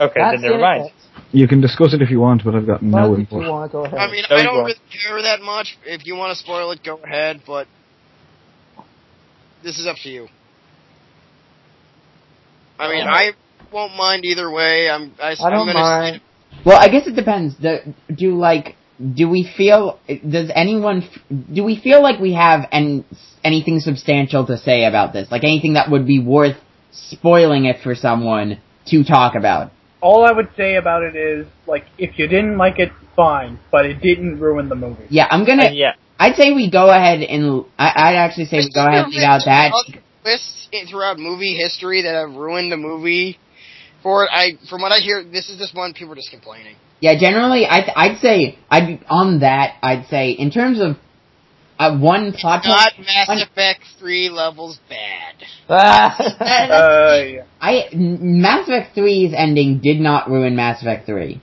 Okay, then never mind. You can discuss it if you want, but I've got no input. You want to go ahead. I mean, I don't really care that much. If you want to spoil it, go ahead, but this is up to you. I mean, I won't mind either way. I don't mind. Well, I guess it depends. Do we feel like we have anything substantial to say about this? Like anything that would be worth spoiling it for someone to talk about? All I would say about it is, like, if you didn't like it, fine, but it didn't ruin the movie. Yeah, I'd say we go ahead and I'd actually say we go ahead and leave out that. Twists throughout movie history that have ruined the movie. From what I hear, this is just one people are just complaining. Yeah, generally, I'd say in terms of one plot point. Not Mass Effect 3 levels bad. Mass Effect 3's ending did not ruin Mass Effect 3.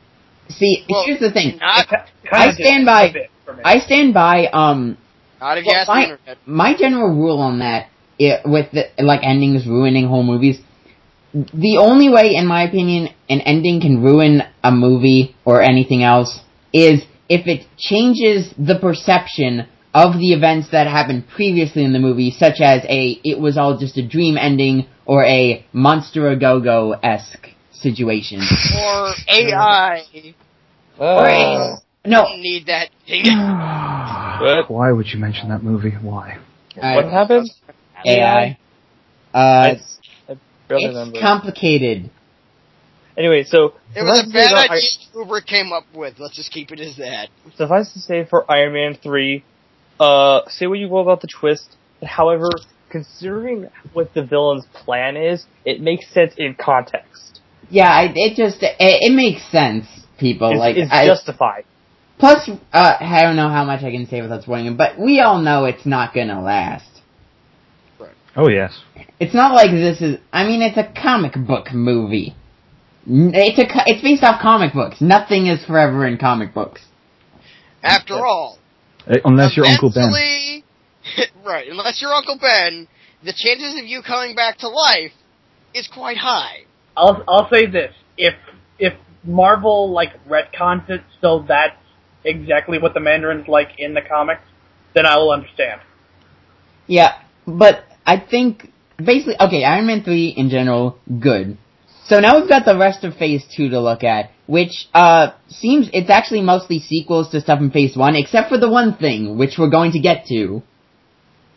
See, here's the thing. I stand by. Not if you ask the internet. My general rule on that, with endings ruining whole movies, the only way, in my opinion, an ending can ruin a movie or anything else is if it changes the perception of the events that happened previously in the movie, such as it was all just a dream ending, or a Monster A Go-Go-esque situation. Or AI. No. Don't need that thing. Why would you mention that movie? Why? What happened? AI. It's complicated. Anyway, so it was a bad idea Kubrick came up with. Let's just keep it as that. Suffice to say, for Iron Man 3, say what you will about the twist. However, considering what the villain's plan is, it makes sense in context. Yeah, it makes sense. People it's justified. Plus, I don't know how much I can say without spoiling it, but we all know it's not gonna last. Oh, yes. It's not like this is... I mean, it's a comic book movie. It's based off comic books. Nothing is forever in comic books. After all... unless you're Uncle Ben. Right, unless you're Uncle Ben, the chances of you coming back to life is quite high. I'll say this. If Marvel, retcons it so that's exactly what the Mandarin's like in the comics, then I will understand. Yeah, but... I think, basically, okay, Iron Man 3 in general, good. So now we've got the rest of Phase 2 to look at, which, seems it's actually mostly sequels to stuff in Phase 1, except for the one thing, which we're going to get to.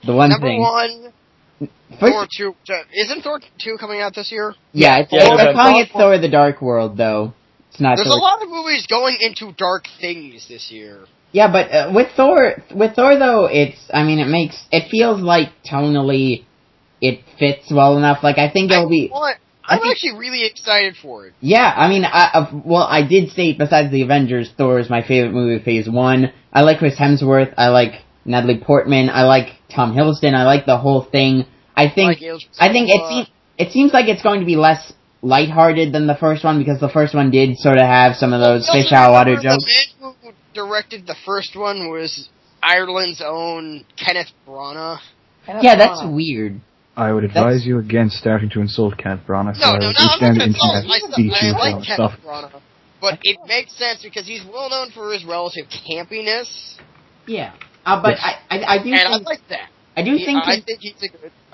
The one thing. Number 1, Thor 2, isn't Thor 2 coming out this year? Yeah, they're calling it Thor the Dark World, though. It's not There's a lot of movies going into dark things this year. Yeah, but with Thor though, it feels like tonally it fits well enough. Like, I think it'll be... I'm actually really excited for it. Yeah, I mean, I did state, besides the Avengers, Thor is my favorite movie of Phase 1. I like Chris Hemsworth, I like Natalie Portman, I like Tom Hiddleston, I like the whole thing. I think it seems like it's going to be less lighthearted than the first one, because the first one did sort of have some of those fish out of water jokes. The man who directed the first one was Ireland's own Kenneth Branagh. Yeah, that's weird. I would advise you against starting to insult Kenneth Branagh. No, I'm not going to insult I like Kenneth Branagh. But it makes sense because he's well known for his relative campiness. Yeah. But I do think... I like that. I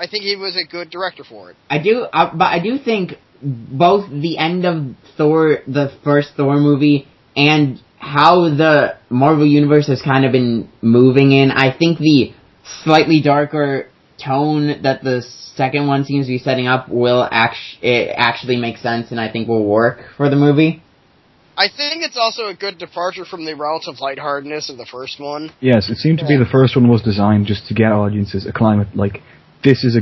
think he was a good director for it. But I do think both the end of Thor, the first Thor movie, and how the Marvel Universe has kind of been moving in, I think the slightly darker tone that the second one seems to be setting up will actually make sense, and I think will work for the movie. I think it's also a good departure from the relative lightheartedness of the first one. Yes, it seemed to be the first one was designed just to get audiences acclimated. Like, this is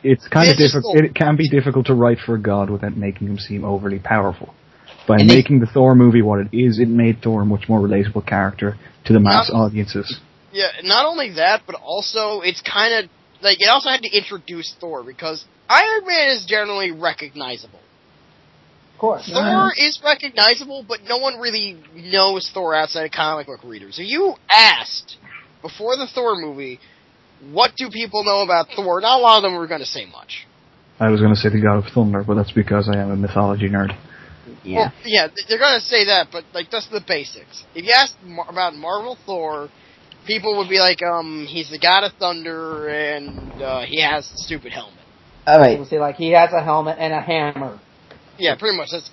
it's kind of difficult. It can be difficult to write for a god without making him seem overly powerful. By making the Thor movie what it is, it made Thor a much more relatable character to the mass audiences. Yeah, not only that, but also it's kind of like it also had to introduce Thor because Iron Man is generally recognizable. Of course. Thor is recognizable, but no one really knows Thor outside of comic book readers. If you asked, before the Thor movie, what do people know about Thor, not a lot of them were going to say much. I was going to say the God of Thunder, but that's because I am a mythology nerd. Yeah. Well, yeah, they're going to say that, but like that's the basics. If you asked about Marvel Thor, people would be like, he's the God of Thunder, and he has a stupid helmet. Alright. We'll see, like, he has a helmet and a hammer. Yeah, pretty much. That's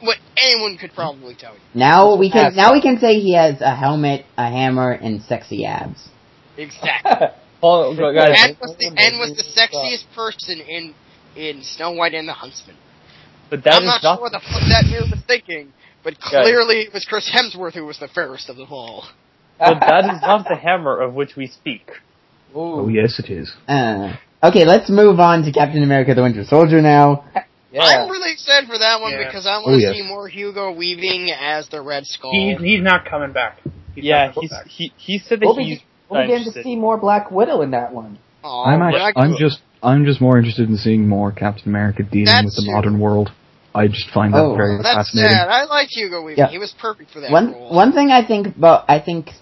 what anyone could probably tell you. Now we can say he has a helmet, a hammer, and sexy abs. Exactly. Oh, guys, and was the sexiest person in Snow White and the Huntsman. but that I'm is not sure what the fuck that mirror was thinking, but clearly it was Chris Hemsworth who was the fairest of them all. But that is not the hammer of which we speak. Oh, yes, it is. Okay, let's move on to Captain America the Winter Soldier now. Yeah. I'm really excited for that one because I want to yes. see more Hugo Weaving as the Red Skull. He's not coming back. He said that We'll he's. be getting to see more Black Widow in that one. I'm just more interested in seeing more Captain America dealing with the modern world. I just find that very That's fascinating. sad. I liked Hugo Weaving. Yeah. He was perfect for that role. One thing I think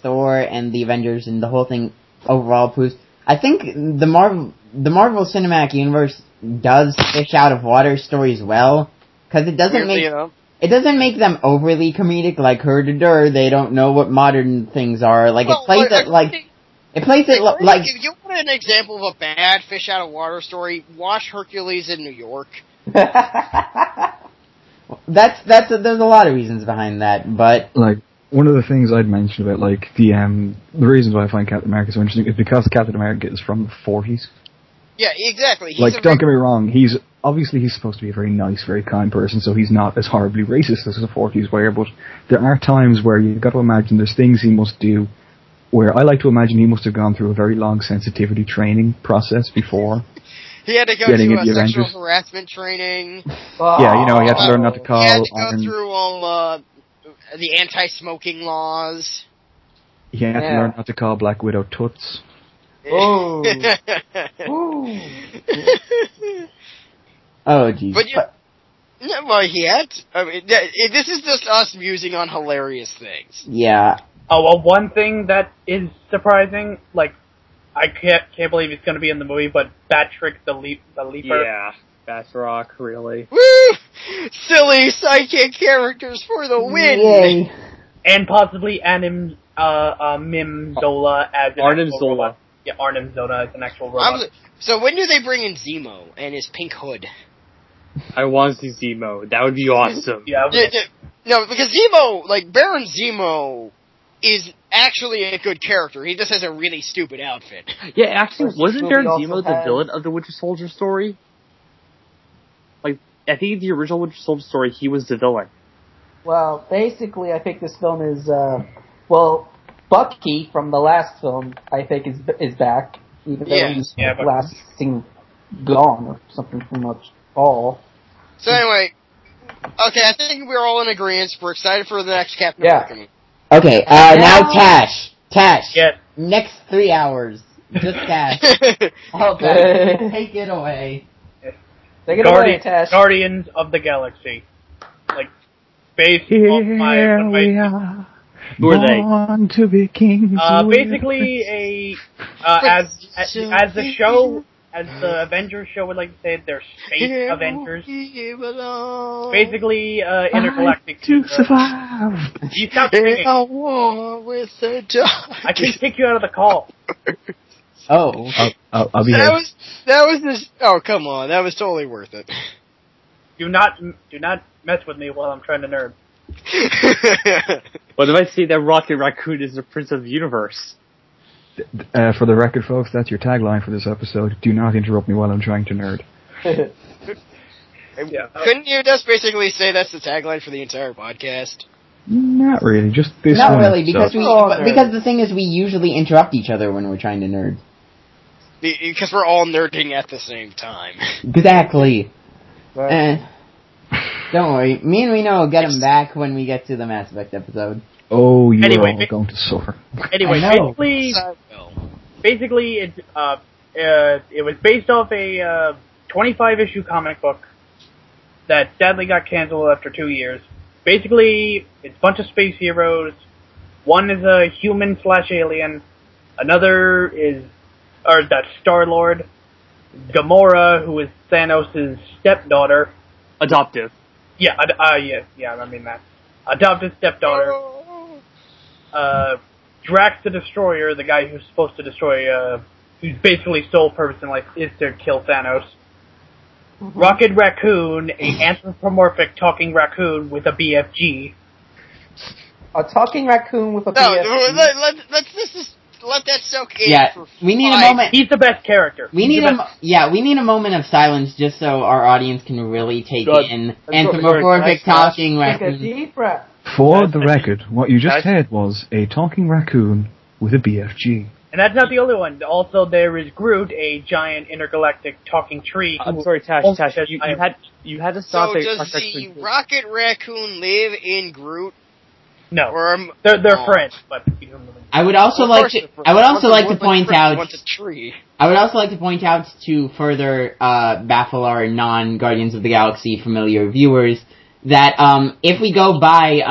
Thor and the Avengers and the whole thing overall proves. I think the Marvel Cinematic Universe does fish out of water stories well, because it doesn't make them overly comedic like Herder. They don't know what modern things are. Like it plays it like. If you want an example of a bad fish out of water story, watch Hercules in New York. There's a lot of reasons behind that, but like one of the things I'd mentioned about like the reasons why I find Captain America so interesting is because Captain America is from the 40s. Yeah, exactly. Don't get me wrong, he's supposed to be a very nice, very kind person, so he's not as horribly racist as the 40s were, but there are times where you've got to imagine there's things he must do where I like to imagine he must have gone through a very long sensitivity training process before. He had to go Getting through into sexual Avengers. harassment training. Yeah, he had to learn not to call. He had to go through the anti-smoking laws. He had to learn not to call Black Widow toots. Oh. oh jeez. But he had to, I mean, this is just us musing on hilarious things. Yeah. Oh, well, one thing that is surprising, like, I can't believe it's going to be in the movie, but Batrick the Leaper. Yeah, Batroc, really. Woo! Silly psychic characters for the win! Yay. And possibly Mim Zola as an Arnim actual Zola. robot. Yeah, Arnim Zola as an actual robot. So when do they bring in Zemo and his pink hood? I want to see Zemo. That would be awesome. Yeah. No, because Zemo, like, Baron Zemo is actually a good character. He just has a really stupid outfit. Yeah, actually, wasn't Baron also Zemo the villain of the Winter Soldier story? Like, I think in the original Winter Soldier story, he was the villain. Well, basically, I think this film is, Bucky from the last film, I think, is back, even though he's last seen gone or something pretty much all. So anyway, okay, I think we're all in agreement. We're excited for the next Captain America movie. Okay, now Tash. Yes. Next 3 hours. Just Tash. Okay, take it away. Take it away, Tash. Guardians of the Galaxy. Like, based on my... Who are they? Born to be kings. Basically as the show, as the Avengers show would like to say, they're space Avengers. Basically, intergalactic. To survive. You stop singing. War with the dark. I can kick you out of the call. Oh. I'll be That here. was this. Oh, come on. That was totally worth it. Do not mess with me while I'm trying to nerd. What if I say that Rocket Raccoon is the Prince of the Universe? For the record, folks, that's your tagline for this episode. Do not interrupt me while I'm trying to nerd. Yeah. Couldn't you just basically say that's the tagline for the entire podcast? Not really, just this Not one really, episode. because the thing is, we usually interrupt each other when we're trying to nerd. Because we're all nerding at the same time. Exactly. Right. Don't worry, me and Reno will get him back when we get to the Mass Effect episode. Oh, you're Anyway, all going to suffer. Anyway, I know. basically, it was based off a 25-issue comic book that sadly got canceled after 2 years. Basically, it's a bunch of space heroes. One is a human/alien. Another that's Star-Lord. Gamora, who is Thanos' stepdaughter. Adoptive. Yeah, I mean that. Adopted stepdaughter. Drax the Destroyer, the guy who's supposed to destroy, whose basically sole purpose in life is to kill Thanos. Rocket Raccoon, a anthropomorphic talking raccoon with a BFG. A talking raccoon with a No, BFG. let's just let that soak in. Yeah, for we need a 5 moment. He's the best character. We need a moment of silence just so our audience can really take Good. in Good. anthropomorphic Good. talking Take a raccoon. deep breath. For the record, what you just Guys? heard was a talking raccoon with a BFG. And that's not the only one. Also, there is Groot, a giant intergalactic talking tree. I'm sorry, Tash, you had to stop So it. does the Rocket Raccoon live in Groot? No, Or they're friends, but you don't really. I would also like to point out. Wants a tree. I would also like to point out to further baffle our non-Guardians of the Galaxy familiar viewers that if we go by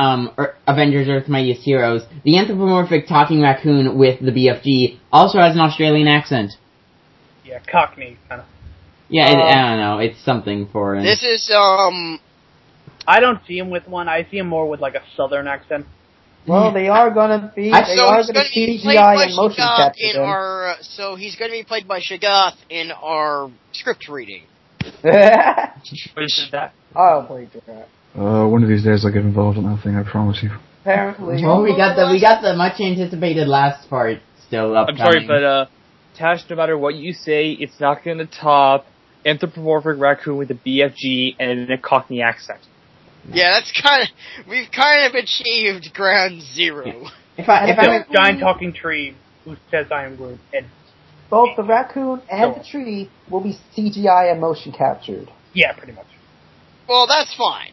Avengers: Earth's Mightiest Heroes, the anthropomorphic talking raccoon with the BFG also has an Australian accent. Yeah, Cockney kind of. Yeah, I don't know. It's something foreign. This is I don't see him with one. I see him more with like a southern accent. Well, they are gonna be. So They are he's gonna going to be played CGI by and motion Shagath capture in them. our. So he's going to be played by Shagath in our script reading. I'll play that. One of these days I'll get involved in that thing, I promise you. Apparently. Well, we got the much anticipated last part still I'm upcoming. sorry, but Tash, no matter what you say, it's not going to top anthropomorphic raccoon with a BFG and a Cockney accent. Yeah, we've kind of achieved ground zero. If I Giant talking tree who says I am Groot. And Both the raccoon and the tree will be CGI and motion captured. yeah, pretty much. Well, that's fine.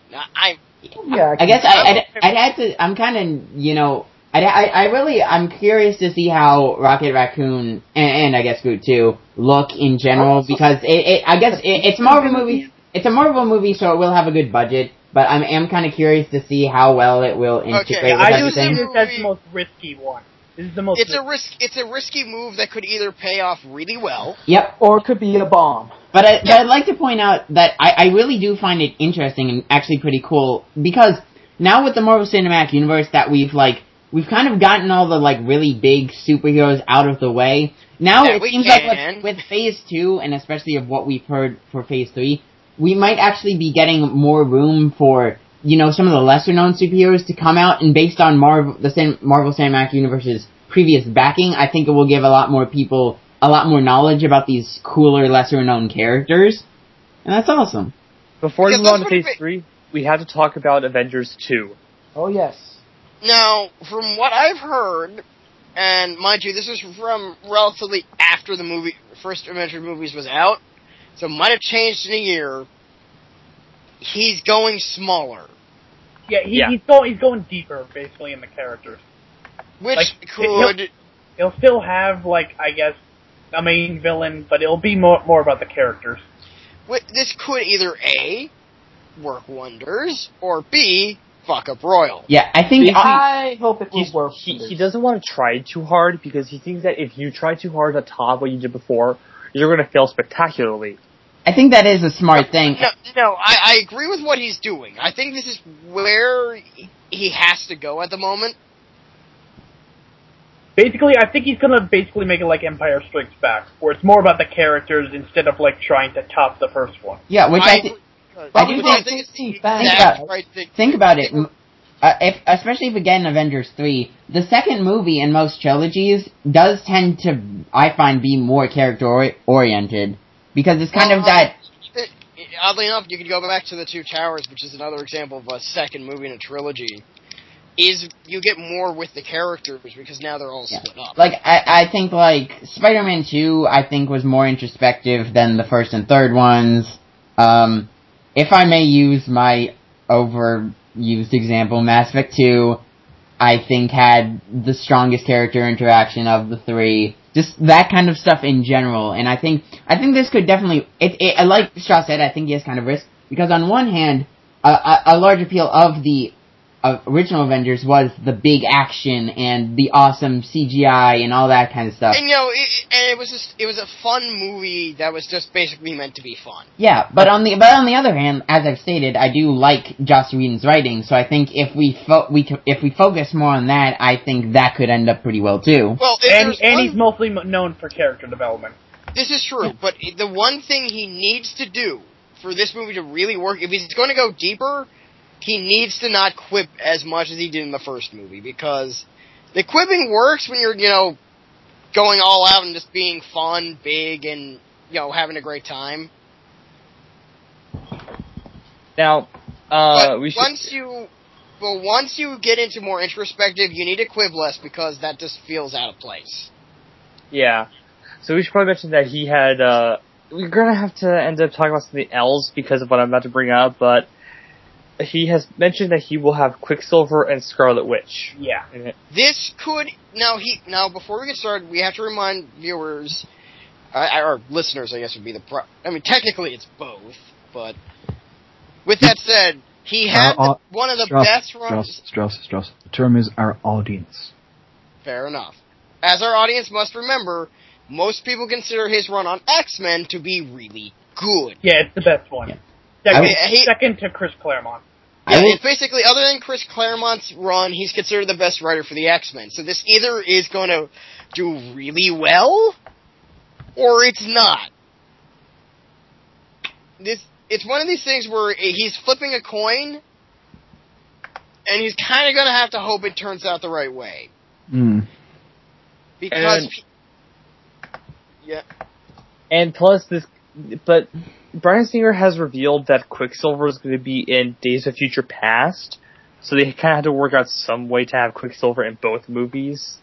Yeah, I guess I'd have to. I'm kind of I'm curious to see how Rocket Raccoon and I guess Groot too look in general because it's a Marvel movie. It's a Marvel movie, so it will have a good budget. But I am kind of curious to see how well it will integrate with I do everything. think that's the most risky one. This is the most. It's a risky move that could either pay off really well. Yep. or it could be a bomb. But I'd like to point out that I really do find it interesting and actually pretty cool because now with the Marvel Cinematic Universe that we've kind of gotten all the really big superheroes out of the way. Now Yeah, it we seems can. like with Phase 2 and especially of what we've heard for Phase 3, we might actually be getting more room for some of the lesser known superheroes to come out, and based on Marvel Cinematic Universe's previous backing, I think it will give a lot more people a lot more knowledge about these cooler, lesser-known characters, and that's awesome. Before we Yeah, move on to that's what Phase 3, we have to talk about Avengers 2. Oh yes. Now, from what I've heard, and mind you, this is from relatively after the first Avengers movies was out, so it might have changed in a year. He's going smaller, Yeah, he's going deeper basically in the characters. which He'll still have I guess a main villain, but it'll be more about the characters. this could either A, work wonders, or B, fuck up Royal. Yeah, I think I hope it will work. He doesn't want to try too hard because he thinks that if you try too hard to top what you did before, you're going to fail spectacularly. I think that is a smart thing. No, I agree with what he's doing. I think this is where he has to go at the moment. Basically, I think he's gonna basically make it like Empire Strikes Back, where it's more about the characters instead of trying to top the first one. Yeah, which I think about it. Especially if we get in Avengers 3, the second movie in most trilogies does tend to, I find, be more character-oriented. Because it's kind of that... Oddly enough, you could go back to The Two Towers, which is another example of a second movie in a trilogy. is you get more with the characters because now they're all split up. Like, I think, like, Spider-Man 2, I think, was more introspective than the first and third ones. If I may use my overused example, Mass Effect 2, I think, had the strongest character interaction of the three. Just that kind of stuff in general. And I think this could definitely, like Shaw said, I think he has kind of risk. Because on one hand, a large appeal of the original Avengers was the big action and the awesome CGI and all that kind of stuff. And it was a fun movie that was just basically meant to be fun. Yeah, but on the other hand, as I've stated, I do like Joss Whedon's writing, so I think if we focus more on that, I think that could end up pretty well too. Well, and he's mostly known for character development. This is true, but the one thing he needs to do for this movie to really work, if he's going to go deeper, he needs to not quip as much as he did in the first movie, because the quipping works when you're, going all out and just being fun, big, and, having a great time. Now, once you get into more introspective, you need to quib less, because that just feels out of place. Yeah. So we should probably mention that he had, we're gonna have to end up talking about something else because of what I'm about to bring up, but he has mentioned that he will have Quicksilver and Scarlet Witch. Yeah. This could now before we get started, we have to remind viewers, or listeners, I guess would be technically it's both, but with that said, he had one of the best runs. Strauss. The term is our audience. Fair enough. As our audience must remember, most people consider his run on X-Men to be really good. Yeah, it's the best one. Yeah. Second to Chris Claremont. Yeah, it's basically, other than Chris Claremont's run, he's considered the best writer for the X-Men. So this either is going to do really well, or it's not. It's one of these things where he's flipping a coin, and he's kind of going to have to hope it turns out the right way. Mm. Because... And plus but Bryan Singer has revealed that Quicksilver is going to be in Days of Future Past, so they kind of had to work out some way to have Quicksilver in both movies.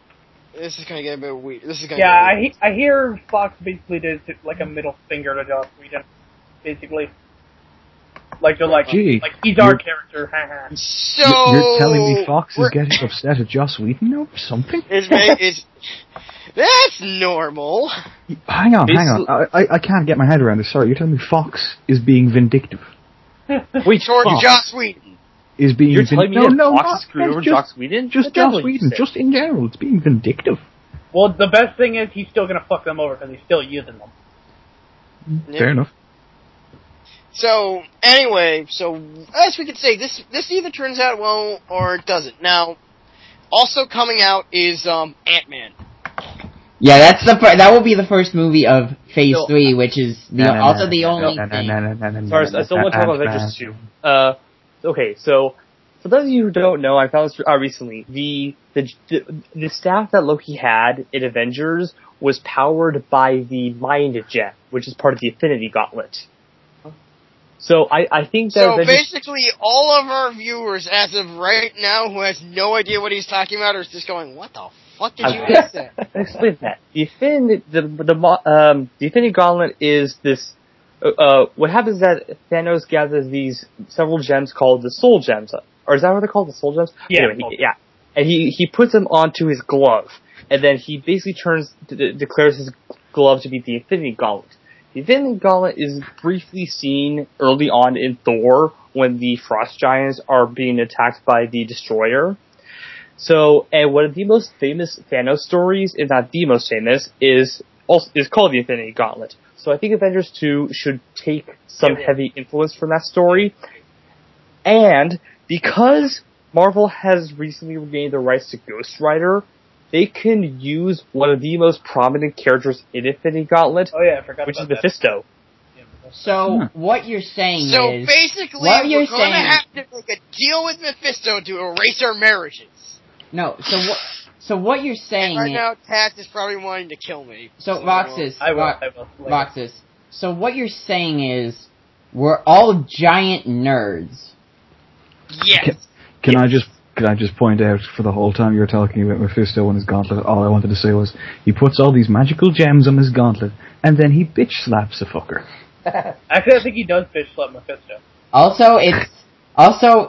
This is going to get a bit weird. I hear Fox basically did like a middle finger to Joss Whedon, basically. Like he's our character. So you're telling me Fox is getting upset at Joss Whedon over something? That's normal. Hang on. I can't get my head around this. Sorry, you're telling me Fox is being vindictive? Wait, towards Joss Whedon is being You're telling me that Fox is screwed over Joss Whedon? Just Joss Whedon, just in general, it's being vindictive. Well, the best thing is he's still gonna fuck them over because he's still using them. Fair enough. So, anyway, as we could say, this either turns out well or it doesn't. Now, also coming out is Ant-Man. Yeah, that will be the first movie of Phase 3, which is also the only thing. Sorry, I still want to talk about Avengers 2. Okay, so for those of you who don't know, I found this recently. The staff that Loki had in Avengers was powered by the Mind Gem, which is part of the Infinity Gauntlet. So I think that... So basically, all of our viewers, as of right now, who has no idea what he's talking about, are just going, what the fuck did you just say? Explain that. The Infinity Gauntlet is this... what happens is that Thanos gathers these several gems called the Soul Gems. Or is that what they're called, the Soul Gems? Yeah. Anyway, and he puts them onto his glove. And then he basically declares his glove to be the Infinity Gauntlet. The Infinity Gauntlet is briefly seen early on in Thor when the Frost Giants are being attacked by the Destroyer. So, and one of the most famous Thanos stories, if not the most famous, is called the Infinity Gauntlet. So I think Avengers 2 should take some heavy influence from that story. And because Marvel has recently regained the rights to Ghost Rider, they can use one of the most prominent characters in Infinity Gauntlet, which is Mephisto. So, what you're saying is... So, basically, we're going to have to make a deal with Mephisto to erase our marriages. No, so what you're saying right now, Tax is probably wanting to kill me. So, Voxus... I will. Voxus. So, what you're saying is, we're all giant nerds. Yes. Can I just Could I just point out, for the whole time you were talking about Mephisto and his gauntlet, all I wanted to say was, he puts all these magical gems on his gauntlet, and then he bitch slaps a fucker. Actually, I think he does bitch slap Mephisto. Also,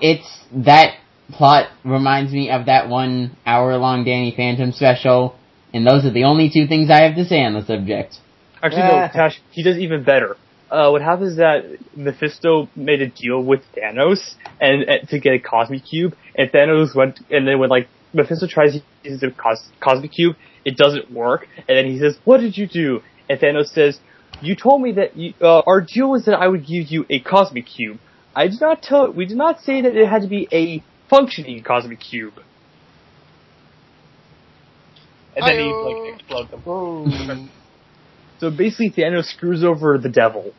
it's that plot reminds me of that 1 hour-long Danny Phantom special, and those are the only two things I have to say on the subject. Actually, no, Tash, he does even better. What happens is that Mephisto made a deal with Thanos and to get a Cosmic Cube, and Thanos went, and then when Mephisto tries to use the Cosmic Cube, it doesn't work, and then he says, "What did you do?" And Thanos says, "You told me that our deal was that I would give you a Cosmic Cube. We did not say that it had to be a functioning Cosmic Cube." And then he explodes them. Whoa. So basically, Thanos screws over the devil.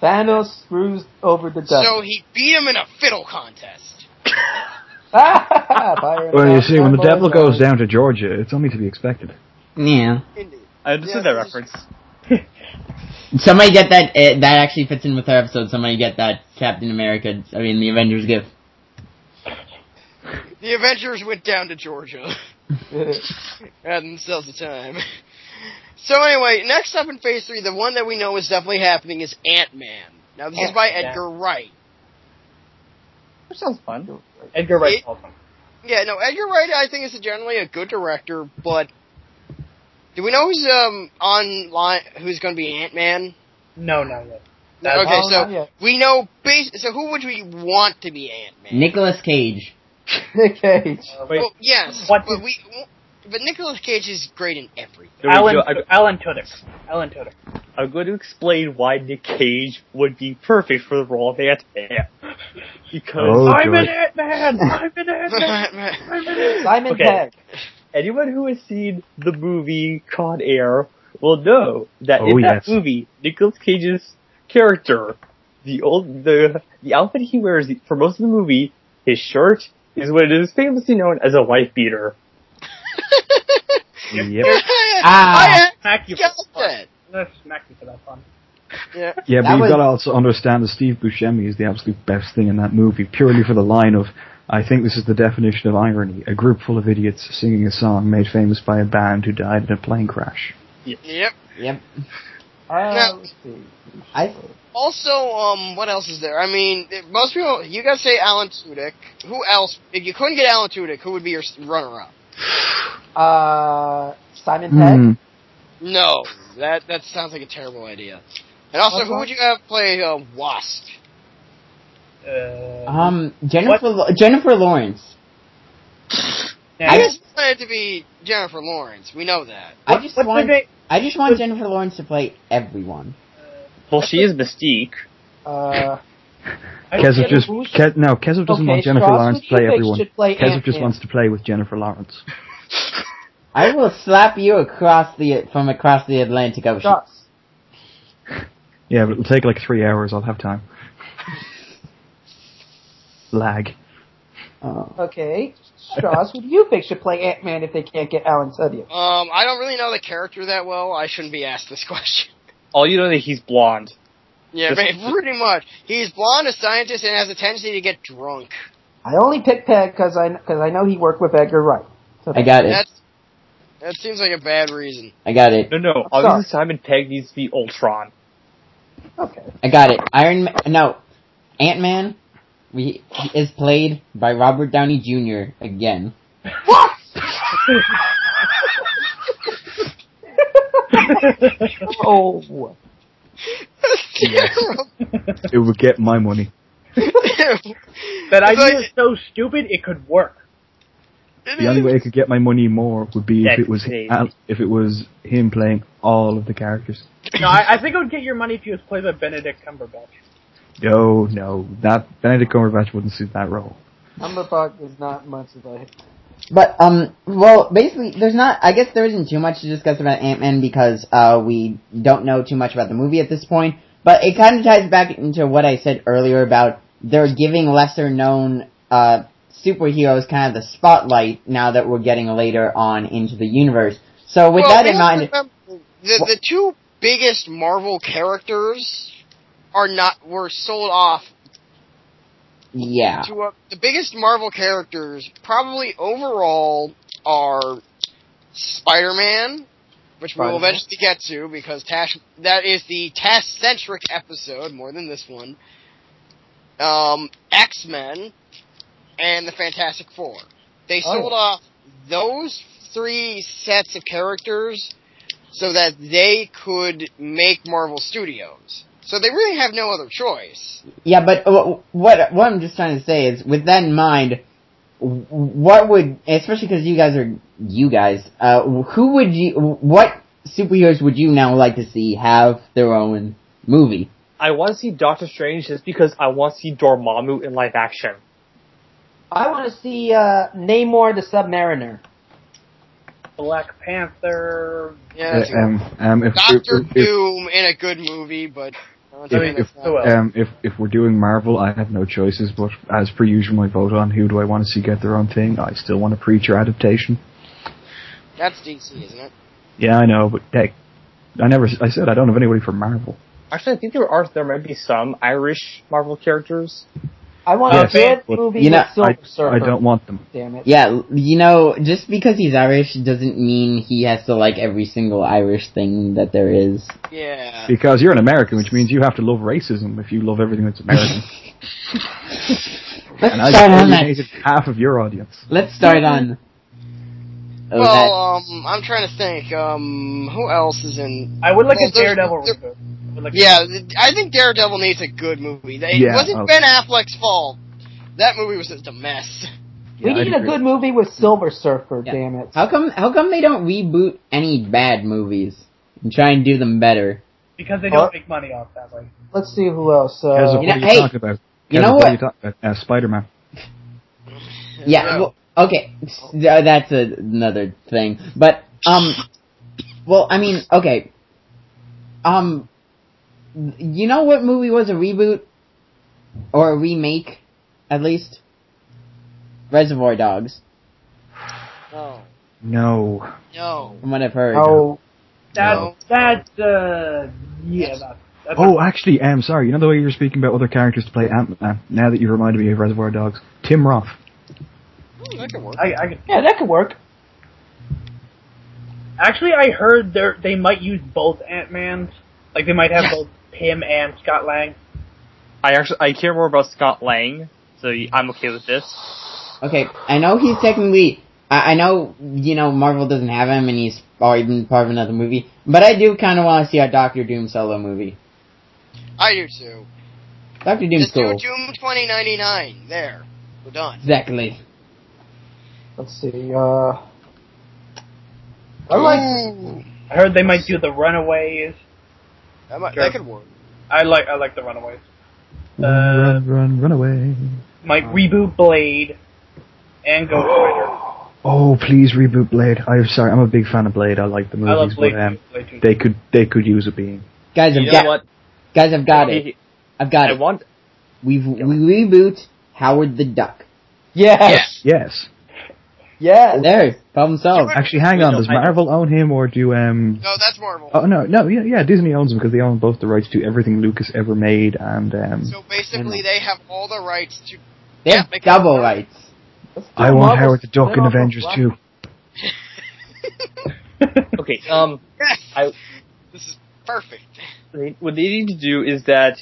Thanos screws over the devil. So he beat him in a fiddle contest. Well, you see, when the devil goes down to Georgia, it's only to be expected. Yeah. Indeed. I understood that reference. Somebody get that, that actually fits in with our episode, somebody get that Captain America, the Avengers gift. The Avengers went down to Georgia. Had themselves a time. So anyway, next up in Phase 3, the one that we know is definitely happening is Ant-Man. Now, this is by Edgar Wright. That sounds fun. Edgar Wright's awesome. Yeah, no, Edgar Wright, I think, is generally a good director, but do we know who's who's going to be Ant-Man? No, not yet. Okay, not yet. we know so who would we want to be Ant-Man? Nicolas Cage. Nick Cage. Wait, Well, yes, what but Nicolas Cage is great in everything. Alan Tudyk. I'm going to explain why Nick Cage would be perfect for the role of Ant-Man. Because I'm an Ant-Man! I'm an Ant-Man! I'm an Ant-Man! Simon Pegg. anyone who has seen the movie Con Air will know that that movie, Nicolas Cage's character, the outfit he wears for most of the movie, his shirt, is what is famously known as a wife beater. Yep. I Smack you got for that. Let's smack you for that fun. Yeah. Yeah, but you've got to also understand that Steve Buscemi is the absolute best thing in that movie, purely for the line of, I think this is the definition of irony, a group full of idiots singing a song made famous by a band who died in a plane crash. Yep. Now, Let's see. Also, what else is there? I mean, most people, you guys say Alan Tudyk. Who else? If you couldn't get Alan Tudyk, who would be your runner-up? Simon Pegg? No, that sounds like a terrible idea. And also, who would you have play Wasp? Jennifer Lawrence. I just want it to be Jennifer Lawrence. We know that. I just want Jennifer Lawrence to play everyone. Well, she is Mystique. Kesov doesn't want Jennifer Lawrence to play everyone. Kesov just wants to play with Jennifer Lawrence. I will slap you from across the Atlantic Ocean. Yeah, but it'll take like 3 hours. I'll have time. Lag. Okay. Strauss, who do you think should play Ant-Man if they can't get Alan Tudyk? I don't really know the character that well. I shouldn't be asked this question. All you know that he's blonde. Yeah, pretty much. He's blonde, a scientist, and has a tendency to get drunk. I only picked Pegg because I know he worked with Edgar Wright. So I got it. That seems like a bad reason. I got it. No. Obviously, Simon Pegg needs to be Ultron. Okay. I got it. Ant-Man is played by Robert Downey Jr. again. What? Oh. Yes. It would get my money. That idea is so stupid, it could work. The only way I could get my money more would be if it was him playing all of the characters. No, I think it would get your money if he was played by Benedict Cumberbatch. No, that Benedict Cumberbatch wouldn't suit that role. Cumberbatch is not much of a... But, well, basically, I guess there isn't too much to discuss about Ant-Man because, we don't know too much about the movie at this point, but it kind of ties back into what I said earlier about they're giving lesser-known, superheroes kind of the spotlight now that we're getting later on into the universe. So with that in mind... The two biggest Marvel characters were sold off Yeah. The biggest Marvel characters, probably overall, are Spider-Man, which we will eventually get to, because that is the Task-centric episode, more than this one. X-Men, and the Fantastic Four. They sold off those 3 sets of characters so that they could make Marvel Studios. So they really have no other choice. Yeah, but what I'm just trying to say is, with that in mind, what would, especially because what superheroes would you now like to see have their own movie? I want to see Doctor Strange just because I want to see Dormammu in live action. I want to see Namor the Submariner. Black Panther. Yeah, Doctor Doom in a good movie, but if we're doing Marvel, I have no choices. But as per usual, my vote on who do I want to see get their own thing. I still want a Preacher adaptation. That's DC, isn't it? Yeah, I know, but heck, I said I don't have anybody for Marvel. Actually, I think there might be some Irish Marvel characters. I want a good movie with Silver Surfer. I don't want them. Damn it. Yeah, just because he's Irish doesn't mean he has to like every single Irish thing that there is. Yeah. Because you're an American, which means you have to love racism if you love everything that's American. Let's start on that. Half of your audience. Let's start on... I'm trying to think, who else is in... I would like a Daredevil reboot. I think Daredevil needs a good movie. It wasn't Ben Affleck's fault. That movie was just a mess. We need a good movie with Silver Surfer, damn it. How come they don't reboot any bad movies and try and do them better? Because they don't make money off that way. Let's see who else. What are you talking about? You know what? Spider-Man. Yeah, well, okay, that's another thing. But, well, I mean, okay. You know what movie was a reboot? Or a remake, at least? Reservoir Dogs. No. From what I've heard. That's actually, sorry, you know the way you were speaking about other characters to play Ant-Man? Now that you reminded me of Reservoir Dogs. Tim Roth. That could work. Yeah, that could work. Actually, I heard they might use both Ant-Mans. Like, they might have both him and Scott Lang. I care more about Scott Lang, so I'm okay with this. Okay, I know he's technically... I know, Marvel doesn't have him and he's already been part of another movie, but I do kind of want to see a Doctor Doom solo movie. I do too. Doctor Doom's cool. Just do Doom 2099. There. We're done. Exactly. Let's see, I heard they might do the Runaways. That could work. I like the Runaways. Run away. Might reboot Blade and Ghost Rider. Oh, please reboot Blade. I'm a big fan of Blade. I like the movies. I love Blade, but too. they could use a being. Guys, I've got it. We reboot Howard the Duck. Yes. There, problem solved. Actually, hang on. Does Marvel own him, or do No, that's Marvel. Oh no, yeah. Disney owns him because they own both the rights to everything Lucas ever made, and So basically, they have all the rights to. They have double rights. I want Howard the Duck in Avengers 2. Okay, This is perfect. What they need to do is that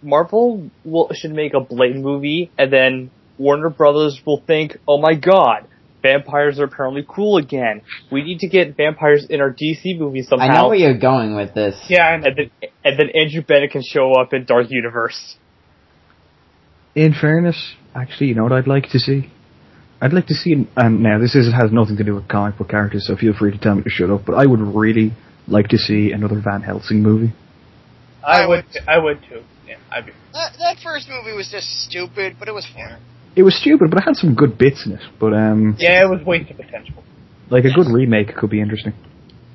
Marvel should make a Blade movie, and then Warner Brothers will think, oh my god, vampires are apparently cool again. We need to get vampires in our DC movie somehow. I know where you're going with this. Yeah, and then Andrew Bennett can show up in Dark Universe. In fairness, actually, you know what I'd like to see? I'd like to see, and now this has nothing to do with comic book characters, so feel free to tell me to shut up, but I would really like to see another Van Helsing movie. I would too. Yeah, that first movie was just stupid, but it was fun. It was stupid, but it had some good bits in it. But yeah, it was wasted potential. Like a good remake could be interesting.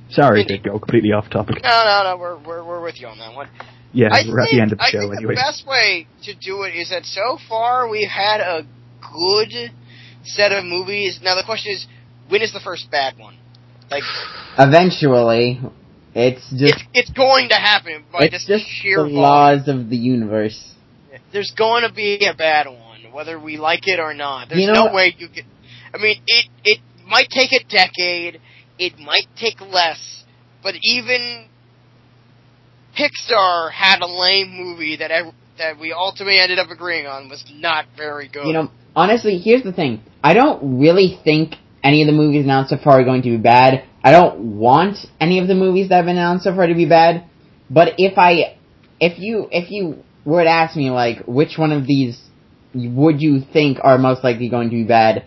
Sorry to go completely off topic. No, we're with you on that one. Yeah, we're at the end of the show anyway. The best way to do it is that so far we've had a good set of movies. Now the question is, when is the first bad one? Like, eventually, it's going to happen by just sheer the laws of the universe. There's going to be a bad one, whether we like it or not. There's You know no way you can... I mean, it might take a decade, it might take less, but even Pixar had a lame movie that we ultimately ended up agreeing on was not very good. You know, honestly, here's the thing. I don't really think any of the movies announced so far are going to be bad. I don't want any of the movies that have been announced so far to be bad. But if you were to ask me, like, which one of these would you think are most likely going to be bad,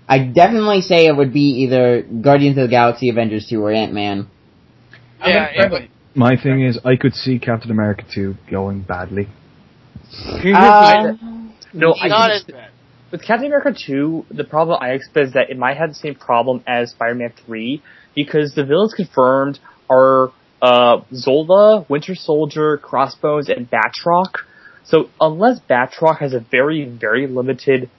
I'd definitely say it would be either Guardians of the Galaxy, Avengers 2, or Ant-Man. Yeah, My thing is, I could see Captain America 2 going badly. No, not as bad. With Captain America 2, the problem I expect is that it might have the same problem as Spider-Man 3, because the villains confirmed are Zola, Winter Soldier, Crossbones, and Batroc. So unless Batroc has a very, very limited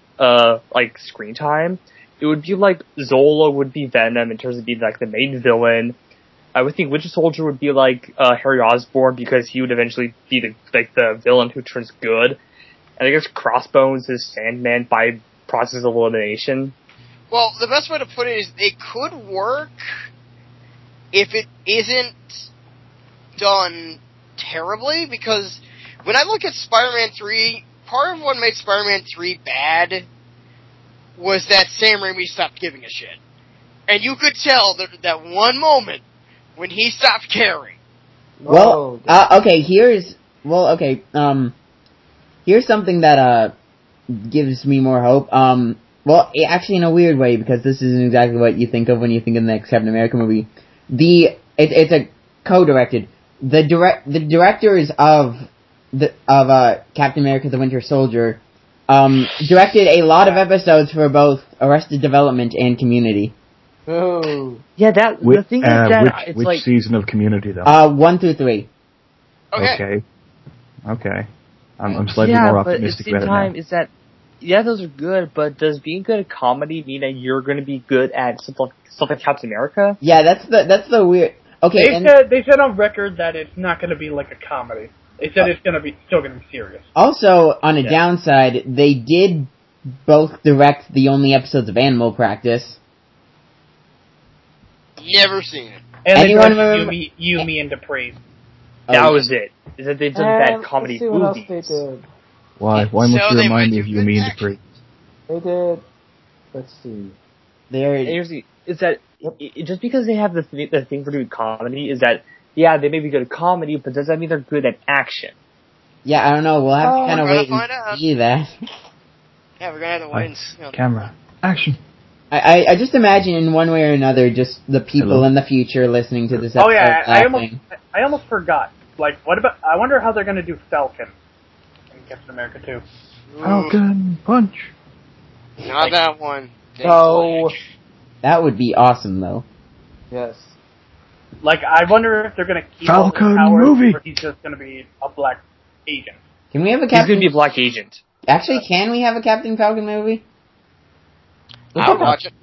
screen time, it would be like Zola would be Venom in terms of being like the main villain. I would think Winter Soldier would be like Harry Osborn because he would eventually be the villain who turns good. And I guess Crossbones is Sandman by process of elimination. Well, the best way to put it is it could work if it isn't done terribly, because when I look at Spider-Man 3, part of what made Spider-Man 3 bad was that Sam Raimi stopped giving a shit. And you could tell that one moment when he stopped caring. Well, here's something that gives me more hope. Actually, in a weird way, because this isn't exactly what you think of when you think of the next Captain America movie. It's a co-directed. The directors of Captain America: The Winter Soldier directed a lot of episodes for both Arrested Development and Community. Oh. Yeah, the thing is that which season of Community though? 1 through 3. Okay. I'm slightly more optimistic about it. But at the same time, is that those are good, but does being good at comedy mean that you're going to be good at stuff like Captain America? Yeah, that's the weird. Okay, they said on record that it's not going to be like a comedy. They said it's still going to be serious. Also, on a downside, they did both direct the only episodes of Animal Practice. Never seen it. And Anyone they remember? Yumi and Dupree. That was it. Is that they've done bad comedy let's see what else movies? they did. why So must you they remind might me of do Yumi good and Dupree? They did. Let's see. Is that just because they have the thing for doing comedy is that they may be good at comedy, but does that mean they're good at action? Yeah, I don't know. We'll have to kind of we're wait gonna and find out. see that. Yeah, we're gonna have to wait and see. Camera, action. I just imagine in one way or another, just the people in the future listening to this episode. Oh yeah, laughing. I almost forgot. Like, what about? I wonder how they're going to do Falcon in Captain America 2. Falcon punch. Not that one. Oh. That would be awesome, though. Yes. Like, I wonder if they're going to keep all his Falcon powers, movie. or he's just going to be a black agent. Can we have a He's going Captain? to be a black agent. Actually, can we have a Captain Falcon movie? I'll watch it.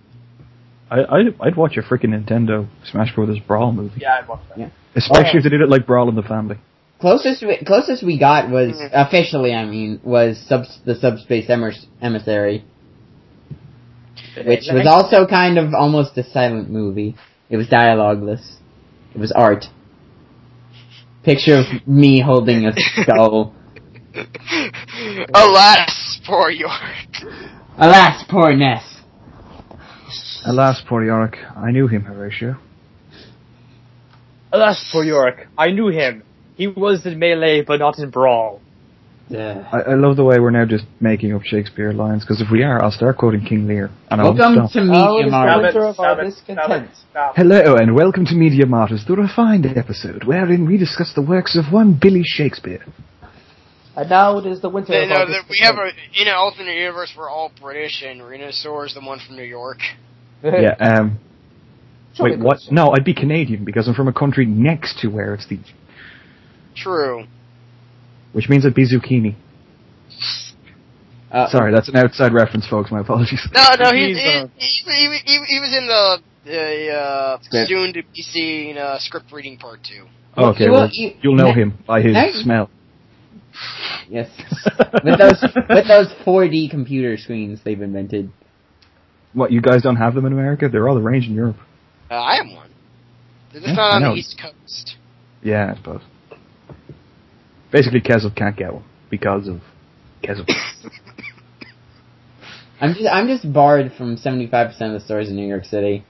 I'd watch a freaking Nintendo Smash Brothers Brawl movie. Yeah, I'd watch that. Yeah. Especially if they did it like Brawl in the Family. Closest we got was officially, the Subspace Emissary, which was also kind of almost a silent movie. It was dialogueless. It was art. Picture of me holding a skull. Alas, poor York. Alas, poor Ness. Alas, poor Yorick. I knew him, Horatio. Alas, poor Yorick. I knew him. He was in Melee, but not in Brawl. Yeah. I love the way we're now just making up Shakespeare lines, because if we are, I'll start quoting King Lear. And Welcome I'll to stop. Media Martyrs. Winter of our Stop it. discontent. Stop. Hello, and welcome to Media Martyrs, the refined episode, wherein we discuss the works of one Billy Shakespeare. And now it is the winter of our discontent. We have in an alternate universe, we're all British, and Rinasoir is the one from New York. Yeah, Surely wait, what? that's- No, I'd be Canadian, because I'm from a country next to where it's the... True. Which means I'd be zucchini. Sorry, that's an outside reference, folks, my apologies. No, he was in the soon-to-be seen script reading part 2. Okay, You well, will- you'll know him by his Now- smell. Yes. with those 4D computer screens they've invented. What, you guys don't have them in America? They're all the rage in Europe. I have one. They're just Yeah, not I on know. the East Coast. Yeah, I suppose. Basically, Kezel can't get one because of Kezel. I'm just barred from 75% of the stores in New York City.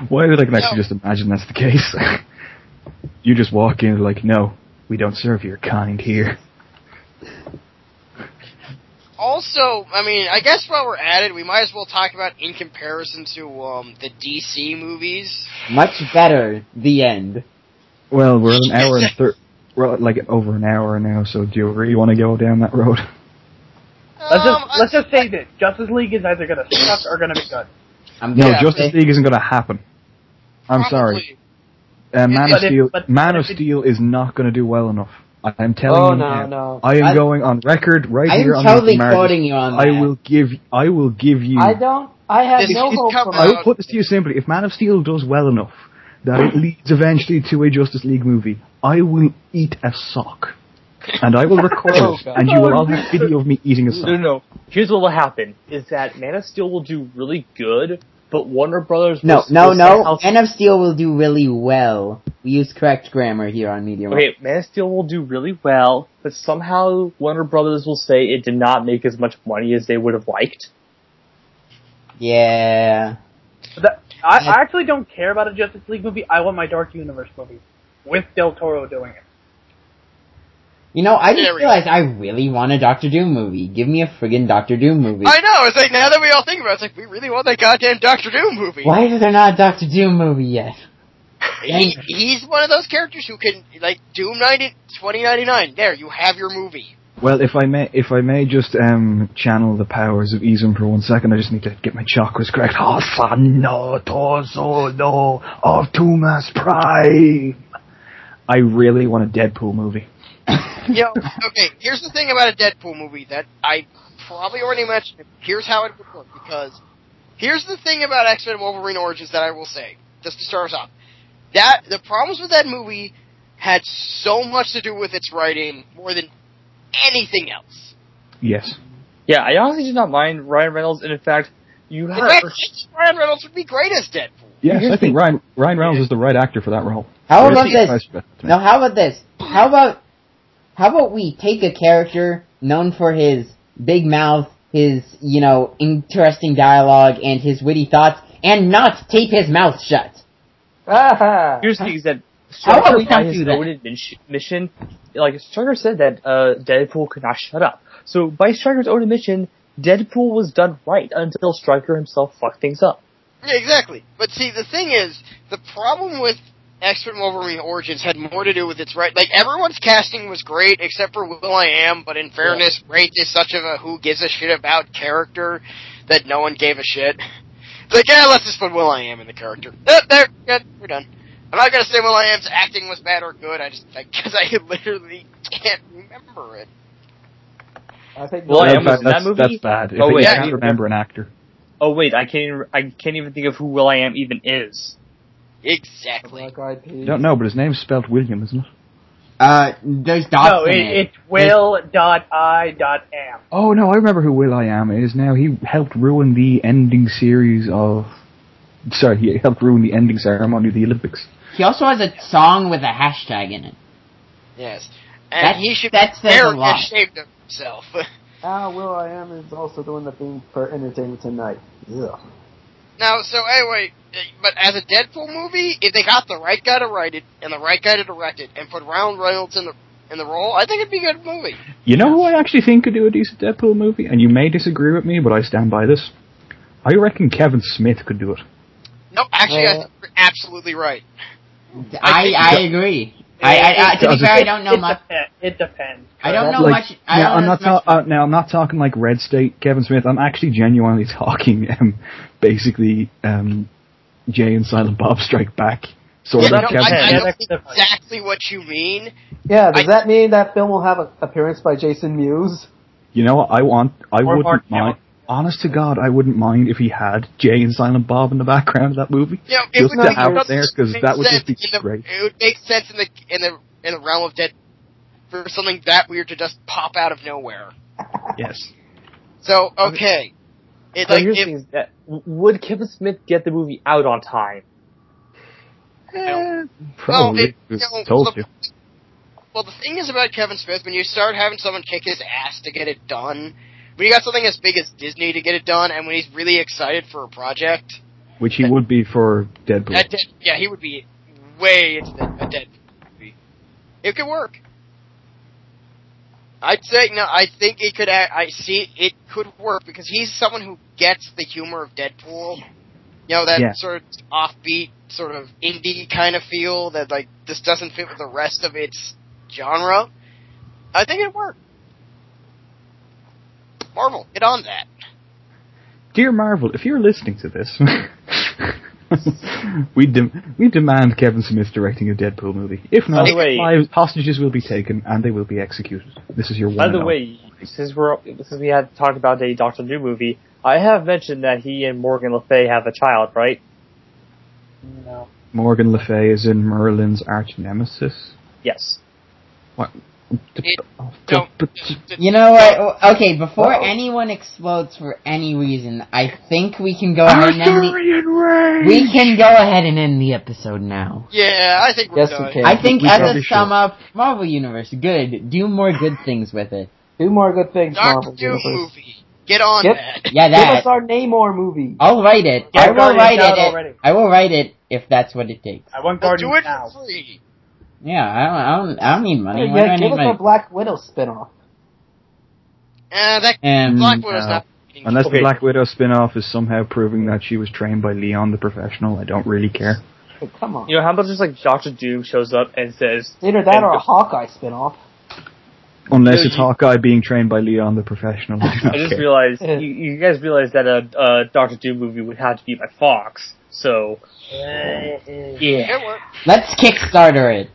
Why did I can actually just imagine that's the case? You just walk in like, no, we don't serve your kind here. Also, I mean, I guess while we're at it, we might as well talk about in comparison to the DC movies. Much better. The end. Well, we're an hour and we're like over an hour now, so do you really want to go down that road? Let's just say this: Justice League is either gonna suck or gonna be good. No, Justice League isn't going to happen. I'm sorry. Man of Steel is not going to do well enough. I am telling you now. I am going on record right here on totally Media Martyrs. quoting you on that. I will give you. I have no hope for I will put this to you simply: if Man of Steel does well enough that it leads eventually to a Justice League movie, I will eat a sock. And I will record it, and you will all have video of me eating a sock. No. Here's what will happen, is that Man of Steel will do really good, but Warner Brothers No. Man of Steel will do really well. We use correct grammar here on Media Martyrs. Okay, Man of Steel will do really well, but somehow Warner Brothers will say it did not make as much money as they would have liked. Yeah. I actually don't care about a Justice League movie. I want my Dark Universe movie with Del Toro doing it. You know, I just realized I really want a Doctor Doom movie. Give me a friggin' Doctor Doom movie. I know, it's like, now that we all think about it, it's like, we really want that goddamn Doctor Doom movie. Why is there not a Doctor Doom movie yet? He's one of those characters who can, like, Doom 2099. There, you have your movie. Well, if I may just channel the powers of Ism for 1 second, I just need to get my chakras correct. Hosanna Tosono of Tumas Prime. I really want a Deadpool movie. Okay, here's the thing about a Deadpool movie that I probably already mentioned. Here's how it would work, because here's the thing about X-Men Wolverine Origins that I will say, just to start us off. The problems with that movie had so much to do with its writing more than anything else. Yes. Yeah, I honestly do not mind Ryan Reynolds, and in fact, Ryan Reynolds would be great as Deadpool. Yes, I think Ryan Reynolds is the right actor for that role. How about this? No, how about this? How about we take a character known for his big mouth, his, interesting dialogue, and his witty thoughts, and not tape his mouth shut? Here's the thing, is that How about we by not his do that? own admission, like Stryker said that Deadpool could not shut up. So by Stryker's own admission, Deadpool was done right until Stryker himself fucked things up. Yeah, exactly. But see, the thing is, the problem with X-Men Wolverine Origins had more to do with its right. Like, everyone's casting was great except for Will.i.am, but in fairness, Wraith is such of a who gives a shit about character that no one gave a shit. It's like, let's just put Will.i.am in the character. There, good, we're done. I'm not gonna say Will.i.am's acting was bad or good, because I literally can't remember it. I think Will.i.am was in that movie? That's bad. I can't remember an actor. Oh wait, I can't even think of who Will.i.am even is. Exactly. I don't know, but his name's spelled William, isn't it? There's dots No, in it. it's Will.I.am. Oh no, I remember who Will.i.am is now. He helped ruin the ending series of... Sorry, he helped ruin the ending ceremony of the Olympics. He also has a song with a hashtag in it. Yes. And he should be says a very lot. ashamed of himself. Will.i.am is also doing the theme for Entertainment Tonight. Ugh. Now, so anyway, but as a Deadpool movie, if they got the right guy to write it, and the right guy to direct it, and put Ryan Reynolds in the role, I think it'd be a good movie. You know who I actually think could do a decent Deadpool movie? And you may disagree with me, but I stand by this. I reckon Kevin Smith could do it. No, actually, I think you're absolutely right. I agree. To be fair, I don't know much. It depends. I don't know Like, much. now, I'm not talking like Red State Kevin Smith. I'm actually genuinely talking, basically, Jay and Silent Bob Strike Back. So Yeah, that no, Kevin I Smith. know exactly what you mean. Yeah, does that mean that film will have an appearance by Jason Mewes? You know what? I wouldn't Mark mind. Honest to God, I wouldn't mind if he had Jay and Silent Bob in the background of that movie. You know, it Just would to make have it there, because that would just be sense great. It would make sense in the in the realm of Deadpool for something that weird to just pop out of nowhere. Yes. So, okay. So here's the thing is that, would Kevin Smith get the movie out on time? Probably. Told you. Well, the thing is about Kevin Smith, when you start having someone kick his ass to get it done, when you got something as big as Disney to get it done, and when he's really excited for a project... Which he would be for Deadpool. Yeah, he would be way into a Deadpool movie. It could work. I'd say, no, I think it could, it could work, because he's someone who gets the humor of Deadpool. You know, that sort of offbeat, sort of indie kind of feel that, like, this doesn't fit with the rest of its genre. I think it'd work. Marvel, get on that. Dear Marvel, if you're listening to this, we demand Kevin Smith directing a Deadpool movie. If not, hostages will be taken and they will be executed. This is your one. By the way, since we had talked about a Doctor Doom movie, I have mentioned that he and Morgan Le Fay have a child, right? No. Morgan Le Fay is in Merlin's arch nemesis. Yes. What? You know what? Okay, before anyone explodes for any reason, I think we can go ahead and end the episode now. Yeah, I think we're done. I think as a sum up, Marvel Universe, good. Do more good things with it. Do more good things, Marvel Universe. movie. Get on that. Yeah, that. Give us our Namor movie. I'll write it. Yeah, I will write it. already. I will write it if that's what it takes. I want We'll Guardians do it now. for free. Yeah, I don't need money. Yeah, give us a Black Widow spinoff. Black Widow's not... Unless the Black Widow spin-off is somehow proving that she was trained by Leon the Professional, I don't really care. Hey, come on. You know, how about just like Doctor Doom shows up and says... Either that or a Hawkeye spinoff. Unless it's Hawkeye being trained by Leon the Professional. I just realized, you guys realized that a Doctor Doom movie would have to be by Fox, so... yeah. Let's Kickstarter it.